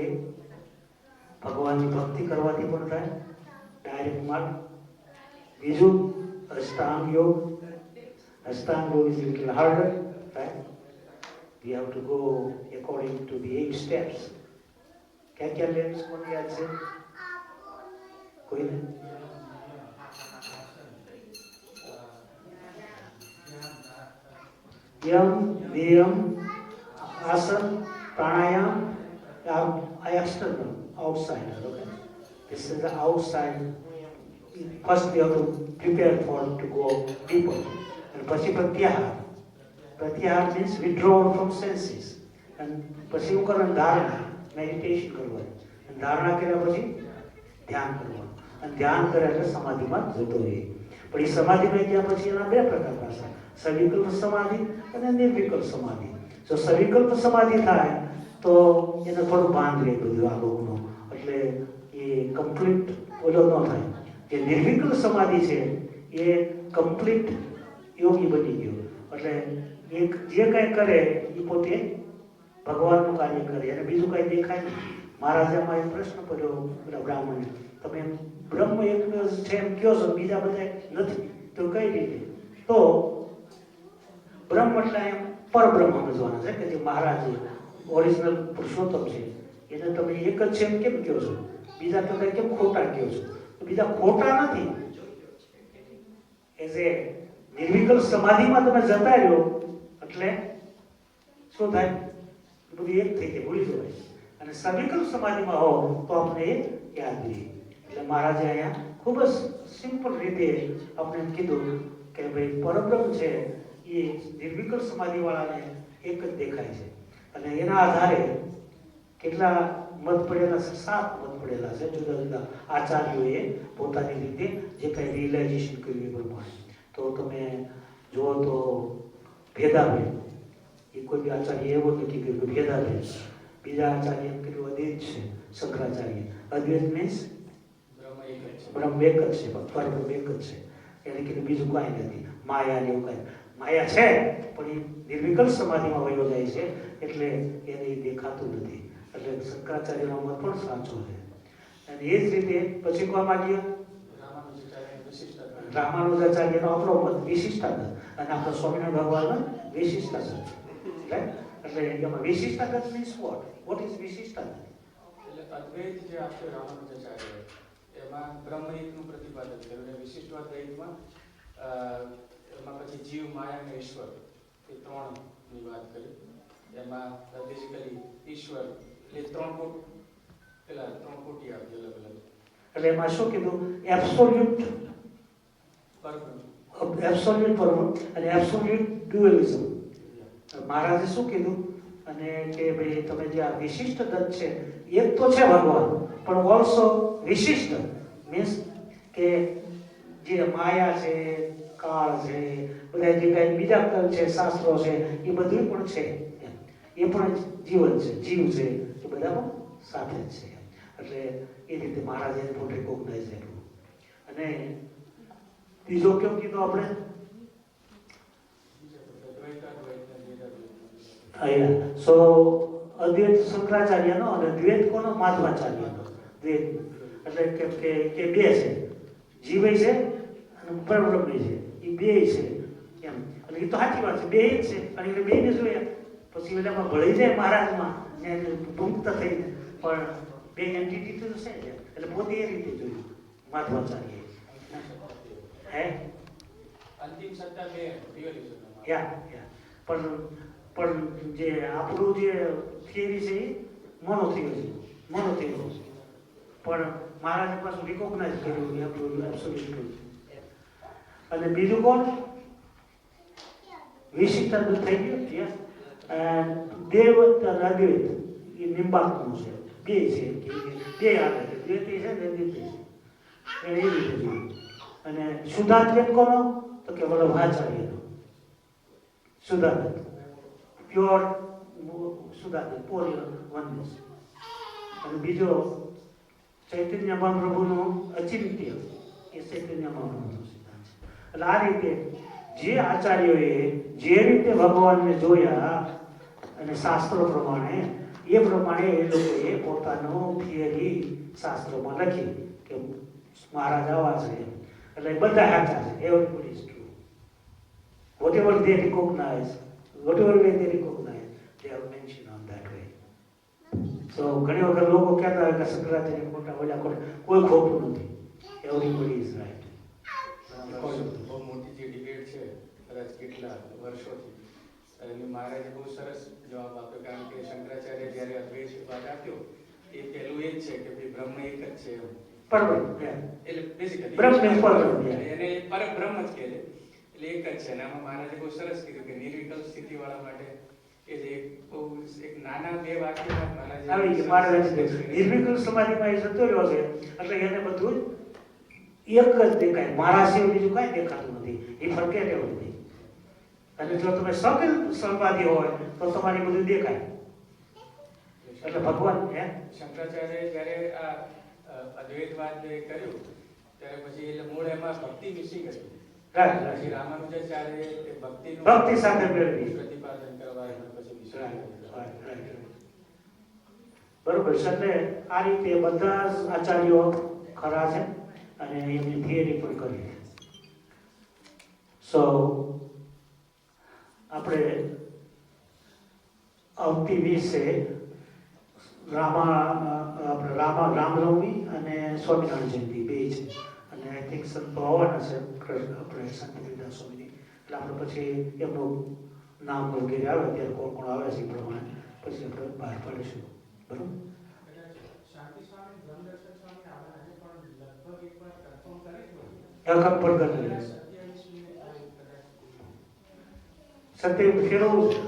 ભગવાનની ભક્તિ કરવાથી પણ થાય, ડાયરેક્ટ માર્ગ. બીજું અષ્ટાંગ યોગ. અષ્ટાંગ યોગ is a little harder, right? We have to go according to the 8 steps. क्या लेट्स कोण याद છે કોઈને? यम, नियम, आसन, प्राणायाम are external, outside. Okay? This is the outside. First we have to prepare for to go deeper. And પછી પ્રત્યાહાર. પ્રત્યાહાર means withdrawal from senses. And પછી શું કરવાનું? ધારણા, મેડિટેશન કરવાનું. અને ધારણા કર્યા પછી ધ્યાન કરવાનું. અને ધ્યાન કર્યા એટલે સમાધિમાં જતો રહે. પણ એ સમાધિમાં ગયા પછી એના બે પ્રકારના છે, સવિકલ્પ સમાધિ અને નિર્વિકલ્પ સમાધિ. જો સવિકલ્પ સમાધિ થાય તો એને થોડું ભાન રહે બધું આ લોકોનું, એટલે એ કમ્પ્લીટ ઓલો ન થાય. જે નિર્વિકલ્પ સમાધિ છે એ કમ્પ્લીટ યોગી બની ગયો, એટલે એક જે કંઈ કરે એ પોતે ભગવાનનું કાર્ય કરે અને બીજું કંઈ દેખાય નહીં. મહારાજામાં એક પ્રશ્ન કર્યો પેલા બ્રાહ્મણે, તમે બ્રહ્મ એક છે એમ કહો છો, બીજા બધા નથી, તો કઈ રીતે? તો બ્રહ્મ એટલે એમ પરબ્રહ્મ સમજવાના છે કે જે મહારાજ ઓરિજિનલ પુરુષોત્તમ છે એને તમે એક જ છે એમ કેમ કહો છો? બીજા તમે કેમ ખોટા કહો છો? બીજા ખોટા નથી. એઝ એ નિર્વિકલ્પ સમાધિમાં તમે જતા રહ્યો એટલે શું થાય? બધું એક થઈ જાય, ભૂલી જવાય. અને સવિકલ્પ સમાધિમાં હો તો આપણે એ યાદ રહે. એટલે મહારાજે અહીંયા ખૂબ જ સિમ્પલ રીતે આપણે એમ કીધું કે ભાઈ પરબ્રહ્મ છે એ નિર્વિકલ્પ સમાધિવાળાને એક જ દેખાય છે. અને એના આધારે કેટલા મત પડેલા છે? 7 મત પડેલા છે જુદા જુદા આચાર્યોએ પોતાની રીતે જે કંઈ રિયલાઇઝેશન કર્યું એ પ્રમાણે. તો તમે જુઓ તો ભેદાભેદ, એ કોઈ બી આચાર્ય એવો નથી કે ભેદાભેદ. બીજા આચાર્ય એમ કીધું અદ્વૈત છે, શંકરાચાર્ય. અદ્વૈત મીન્સ બ્રહ્મ એક જ છે, પરબ્રહ્મ એક જ છે. એને કીધું બીજું કાંઈ નથી, માયા ને એવું કાંઈ. માયા છે પણ એ નિર્વિકલ્પ સમાધિમાં વયો જાય છે એટલે એને એ દેખાતું નથી. એટલે શંકરાચાર્યનો મત પણ સાચો છે. અને એ જ રીતે પછી કોમાં ગયો? રામાનુજાચાર્યનો આપણો મત વિશિષ્ટાગત અને આપણો સ્વામિનારાયણ ભગવાનનો વિશિષ્ટાગત. એટલે એમાં વિશિષ્ટાગત મીન્સ વોટ ઇઝ વિશિષ્ટાગત? એટલે અદ્વૈત જે આપ્યો રામાનુજાચાર્ય એમાં બ્રહ્મૈકનું પ્રતિપાદન કર્યું અને વિશિષ્ટાદ્વૈતમાં એમાં પછી જીવ, માયા અને ઈશ્વર એ 3ની વાત કરી. એમાં બેઝિકલી ઈશ્વર એટલે 3 કોટી આપી અલગ અલગ. એટલે એમાં શું કીધું? એબ્સોલ્યુટ પરબ્રહ્મ અને એબ્સોલ્યુટ ડ્યુઅલિઝમ. મહારાજે શું કીધું? અને કે ભાઈ તમે જે આ વિશિષ્ટ દત્ત છે એક તો છે ભગવાન, પણ ઓલસો વિશિષ્ટ મીન્સ કે જે માયા છે, કાળ છે, બધા જે કાંઈ બીજા છે, શાસ્ત્રો છે, એ બધું પણ છે. એ પણ જીવન છે, જીવ છે, એ બધા પણ સાથે જ છે. એટલે એ રીતે મહારાજે પણ રિકોગ્નાઇઝ કર્યું. અને બીજો કેમ કીધું આપણે? સો અદ્વૈત શંકરાચાર્યનો અને દ્વૈત કોનો? માધવાચાર્યનો. દ્વૈત એટલે કે બે છે, જીવે છે અને પરબ્રહ્મ છે, એ બે છે એમ. અને એ તો સાચી વાત છે, બે જ છે. અને એટલે બેને જોયા પછી પેલામાં ભળી જાય મહારાજમાં ને મુક્ત થઈને, પણ બે એન્ટિટી તો છે જ. એટલે પોતે એ રીતે જોયું માધવાચાર્ય. હે અંતિમ સત્તા બે રિયલિઝમ. પણ જે આપણું જે થિયરી છે એ મોનોથિયરી. પણ મહારાજે પાછું રિકોગ્નાઇઝ કર્યું કે આપણું એબ્સોલ્યુટ. અને બીજું કોણ? વિશિષ્ટાદ્વૈત થઈ ગયું. દેવ અને અદ્વૈત એ નિંબાત્મનું છે, બે છે કે બે આવે છે, દ્વૈત છે ને અદ્વૈત છે. એને એ રીતે જોયું. અને શુદ્ધાદ્વૈત કોનો? તો કે વલ્લભાચાર્યનો શુદ્ધાદ્વૈત, પ્યોર શુદ્ધાદ્વૈત, પોરિયર વનનેસ. અને બીજો ચૈતન્ય મહાપ્રભુનું અચિંત્ય, એ ચૈતન્ય મહાપ્રભુનો સિદ્ધાંત છે. એટલે આ રીતે જે આચાર્યોએ જે રીતે ભગવાનને જોયા અને શાસ્ત્રો પ્રમાણે એ પ્રમાણે એ લોકોએ પોતાનું થિયરી શાસ્ત્રોમાં લખી કે મહારાજ આવા છે. એટલે બધા સાચા છે. Everybody is true. Whatever they recognize, whatever way they recognize, they have mentioned on that way. So ઘણી વખત લોકો કહેતા હોય કે શંકરાચાર્ય ખોટા, ઓલા ખોટા. કોઈ ખોટું નથી. Everybody is right. બહુ મોટી જે ડિબેટ છે કદાચ કેટલા વર્ષોથી, એની મહારાજે બહુ સરસ જવાબ આપ્યો. કારણ કે શંકરાચાર્ય જ્યારે અદ્વૈત વાત આપ્યો એ પહેલું એ જ છે કે ભાઈ બ્રહ્મ એક જ છે એમ. પરબ્રહ્મ. એટલે બેઝિકલી બ્રહ્મ means પરબ્રહ્મ. એને પરબ્રહ્મ જ કહે છે. એટલે એક જ છે. અને આમાં મહારાજે બહુ સરસ કીધું કે નિર્વિકલ્પ સ્થિતિવાળા માટે એ જે બહુ એક નાના 2 વાક્યમાં મહારાજે આવી કે મહારાજ નિર્વિકલ્પ સમાધિમાં એ જતો રહ્યો છે એટલે એને બધું એક જ દેખાય. મારા સિવાય બીજું કાંઈ દેખાતું નથી. એ ફરકે રહેવું નથી. અને જો તમે સકલ સમાધિ હોય તો તમારી બધું દેખાય. એટલે ભગવાન શંકરાચાર્ય જ્યારે આ અદ્વૈતવાદ કર્યું ત્યારે પછી એટલે મૂળ એમાં ભક્તિ મિસિંગ હતી. પછી રામાનુજાચાર્ય એ ભક્તિનું ભક્તિ સાથે મેળવી પ્રતિપાદન કરવા એમાં પછી બરોબર છે. એટલે આ રીતે બધા જ આચાર્યો ખરા છે અને એમની થિયરી પણ કરી છે. સો આપણે આવતી 20 રામનવમી અને સ્વામિનારાયણ જયંતિ બે છે અને આઈ થિંક સંતો આવવાના છે આપણે શાંતિદાસ સ્વામીની એટલે આપણે પછી એમનું નામ વગેરે આવે ત્યારે કોણ કોણ આવે છે એ પ્રમાણે પછી આપણે બહાર પાડીશું બરાબર. સત્ય ફેરવવું છે.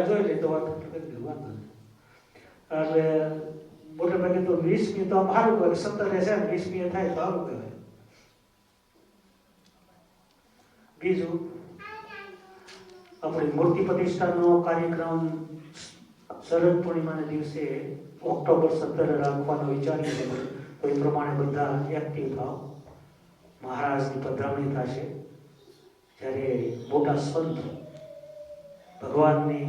જોઈ લે તો વાત કરી વાંધો નહીં. એટલે મોટે ભાગે તો 20મી તો આમ સારું કહેવાય, 17 છે ને 20મી થાય તો સારું કહેવાય. બીજું આપણી મૂર્તિ પ્રતિષ્ઠાનો કાર્યક્રમ શરદ પૂર્ણિમાના દિવસે ઓક્ટોબર 17 રાખવાનો વિચારીએ છીએ તો એ પ્રમાણે બધા એક્ટિવ થાવ. મહારાજની પધરામણી થશે જ્યારે મોટા સંત ભગવાનની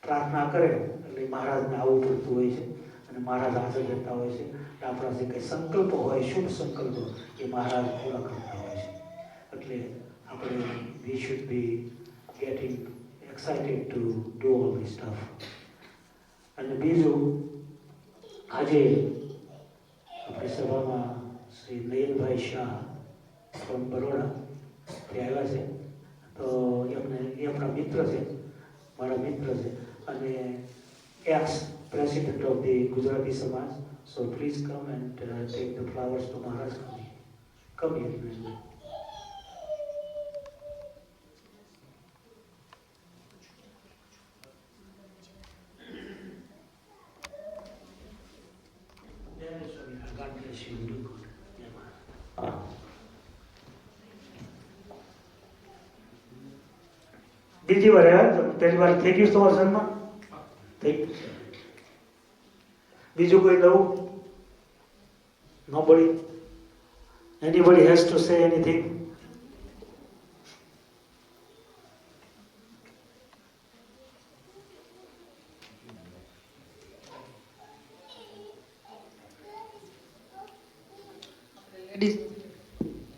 પ્રાર્થના કરે એટલે મહારાજને આવવું પડતું હોય છે અને મહારાજ હાજર રહેતા હોય છે. આપણા જે કંઈ સંકલ્પો હોય, શુભ સંકલ્પો, એ મહારાજ પૂરા કરતા હોય છે. એટલે આપણે we should be gating excited to do all this stuff. અને બીજું આજે આપણી સભામાં શ્રી નયનભાઈ શાહ ફ્રોમ બરોડા તે આવ્યા છે. તો એમને એ આપણા મિત્ર છે, મારા મિત્ર છે અને ex president of the Gujarati Samaj. So please come and take the flowers to Maharaj. Come here. God bless you. Do good. બીજી વાર આવ્યા, પહેલી વાર થઈ ગયું તમારા જન્મ થઈ ગયું. બીજું કોઈ નવું? Nobody? Anybody has to say anything?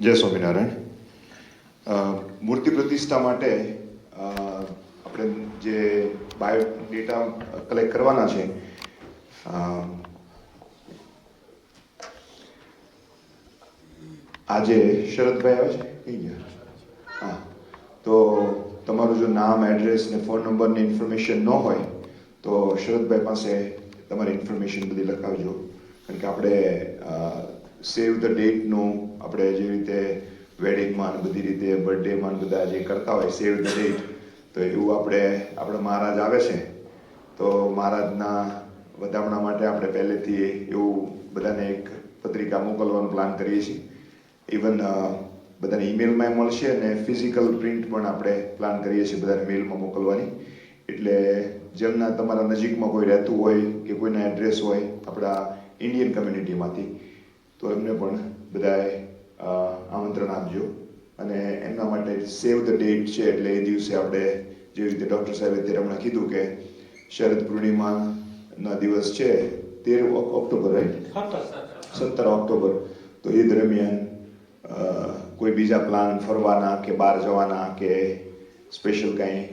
જય સ્વામિનારાયણ. મૂર્તિ પ્રતિષ્ઠા માટે આપણે જે બાયોડેટા કલેક્ટ કરવાના છે, આજે શરદભાઈ આવે છે કઈ ગયા? હા, તો તમારું જો નામ, એડ્રેસ ને ફોન નંબરની ઇન્ફોર્મેશન ન હોય તો શરદભાઈ પાસે તમારી ઇન્ફોર્મેશન બધી લખાવજો. કારણ કે આપણે સેવ ધ ડેટનું આપણે જે રીતે વેડિંગમાં ને બધી રીતે બર્થડેમાં બધા જે કરતા હોય સેવ ધ ડેટ, તો એવું આપણે મહારાજ આવે છે તો મહારાજના વધામણા માટે આપણે પહેલેથી એવું બધાને એક પત્રિકા મોકલવાનો પ્લાન કરીએ છીએ. ઇવન બધાને ઈમેલમાં મળશે અને ફિઝિકલ પ્રિન્ટ પણ આપણે પ્લાન કરીએ છીએ બધાને મેલમાં મોકલવાની. એટલે જેમના તમારા નજીકમાં કોઈ રહેતું હોય કે કોઈના એડ્રેસ હોય આપણા ઇન્ડિયન કમ્યુનિટીમાંથી, તો એમને પણ બધાએ આમંત્રણ આપજો. અને એમના માટે સેવ ધ ડેટ છે એટલે એ દિવસે આપણે જેવી રીતે ડૉક્ટર સાહેબે અત્યારે હમણાં કીધું કે શરદ પૂર્ણિમાના દિવસ છે 13 ઓક્ટોબર, રાઈટ? 17 ઓક્ટોબર. તો એ દરમિયાન કોઈ બીજા પ્લાન ફરવાના કે બહાર જવાના કે સ્પેશિયલ કાંઈ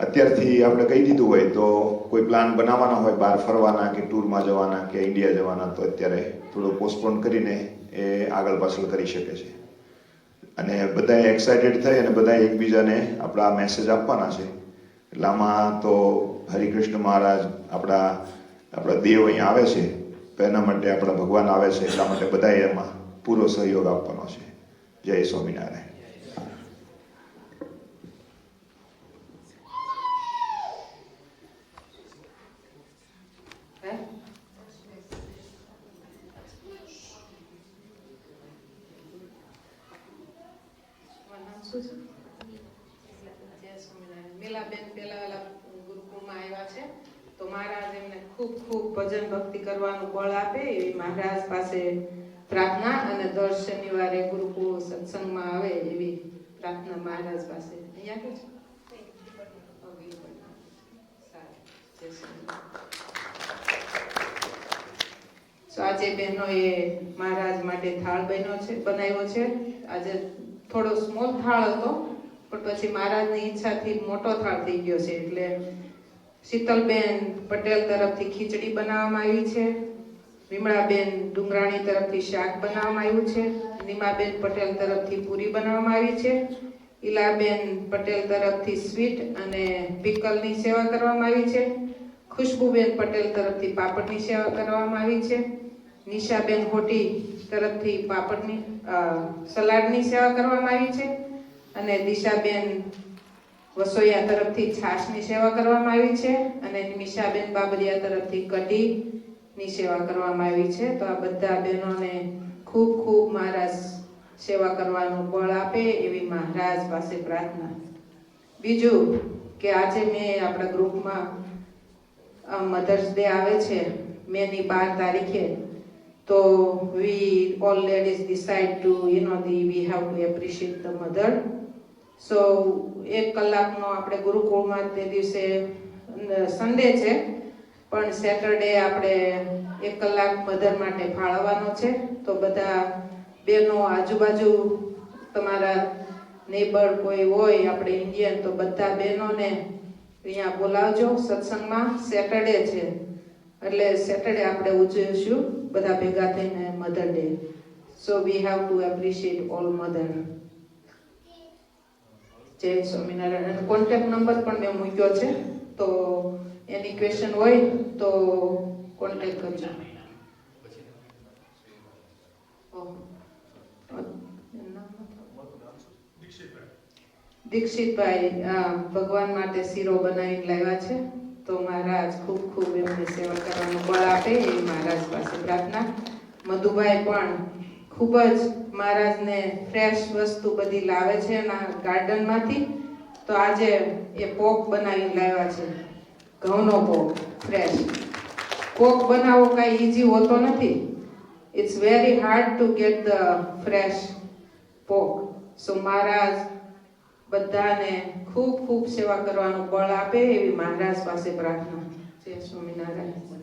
અત્યારથી આપણે કહી દીધું હોય તો કોઈ પ્લાન બનાવવાના હોય બહાર ફરવાના કે ટૂરમાં જવાના કે ઇન્ડિયા જવાના, તો અત્યારે થોડો પોસ્ટપોન કરીને એ આગળ પાછળ કરી શકે છે. અને બધાએ એક્સાઇટેડ થઈ અને બધાએ એકબીજાને આપણા મેસેજ આપવાના છે. એટલે આમાં તો હરિકૃષ્ણ મહારાજ આપણા દેવ અહીંયા આવે છે તો એના માટે આપણા ભગવાન આવે છે એટલા માટે બધાએ એમાં પૂરો સહયોગ આપવાનો છે. જય સ્વામિનારાયણ. મેલાબેન પેલા ગુરુકુળમાં આવ્યા છે તો મહારાજ એમને ખૂબ ખૂબ ભજન ભક્તિ કરવાનું બળ આપે એવી મહારાજ પાસે પ્રાર્થના, અને દર શનિવારે ગુરુકુળ સત્સંગમાં આવે એવી પ્રાર્થના મહારાજ પાસે. અહીંયા કે છે સો આજે બહેનોએ મહારાજ માટે થાળ બનાવ્યો છે. આજે થોડો સ્મોલ થાળ હતો, પણ પછી મહારાજની ઈચ્છાથી મોટો થાળ થઈ ગયો છે. એટલે શીતલબેન પટેલ તરફથી ખીચડી બનાવવામાં આવી છે. વિમળાબેન ડુંગરાણી તરફથી શાક બનાવવામાં આવ્યું છે. નીમાબેન પટેલ તરફથી પૂરી બનાવવામાં આવી છે. ઈલાબેન પટેલ તરફથી સ્વીટ અને પિકલની સેવા કરવામાં આવી છે. ખુશ્બુબેન પટેલ તરફથી પાપડની સેવા કરવામાં આવી છે. નિશાબેન હોટી તરફથી સલાડની સેવા કરવામાં આવી છે. અને દિશાબેન વસોયા તરફથી છાશની સેવા કરવામાં આવી છે. અને નિમિષાબેન બાબરિયા તરફથી કઢીની સેવા કરવામાં આવી છે. તો આ બધા બહેનોને ખૂબ ખૂબ મહારાજ સેવા કરવાનું બળ આપે એવી મહારાજ પાસે પ્રાર્થના. બીજું કે આજે મેં આપણા ગ્રુપમાં મધર્સ ડે આવે છે મેની 12 તારીખે, તો we all ladies decide to we have to appreciate the mother. So 1 કલાકનો આપણે ગુરુકુળમાં તે દિવસે સન્ડે છે, પણ સેટરડે આપણે 1 કલાક મધર માટે ફાળવવાનો છે. તો બધા બહેનો આજુબાજુ તમારા નેબર કોઈ હોય આપણે ઇન્ડિયન, તો બધા બહેનોને અહીંયા બોલાવજો સત્સંગમાં. સેટરડે છે એટલે સેટરડે આપણે ઉજવીશું બધા ભેગા થઈને mother day. So we have to appreciate all mother. જય સ્વામિનારાયણ. અને કોન્ટેક્ટ નંબર પણ મેં મૂક્યો છે, તો એની ક્વેશ્ચન હોય તો કોન્ટેક્ટ કરજો. દીક્ષિતભાઈ ભગવાન માટે શીરો બનાવીને લાવ્યા છે. તો મહારાજ ખૂબ ખૂબ એમને સેવા કરવાનું બળ આપે એ મહારાજ પાસે પ્રાર્થના. મધુભાઈ પણ ખૂબ જ મહારાજને ફ્રેશ વસ્તુ બધી લાવે છે એના ગાર્ડનમાંથી. તો આજે એ પોક બનાવીને લાવ્યા છે, ઘઉંનો પોક ફ્રેશ. પોક બનાવવો કાંઈ ઈઝી હોતો નથી. It's very hard to get the fresh પોક. સો મહારાજ બધાને ખૂબ ખૂબ સેવા કરવાનું બળ આપે એવી મહારાજ પાસે પ્રાર્થના. જય સ્વામિનારાયણ.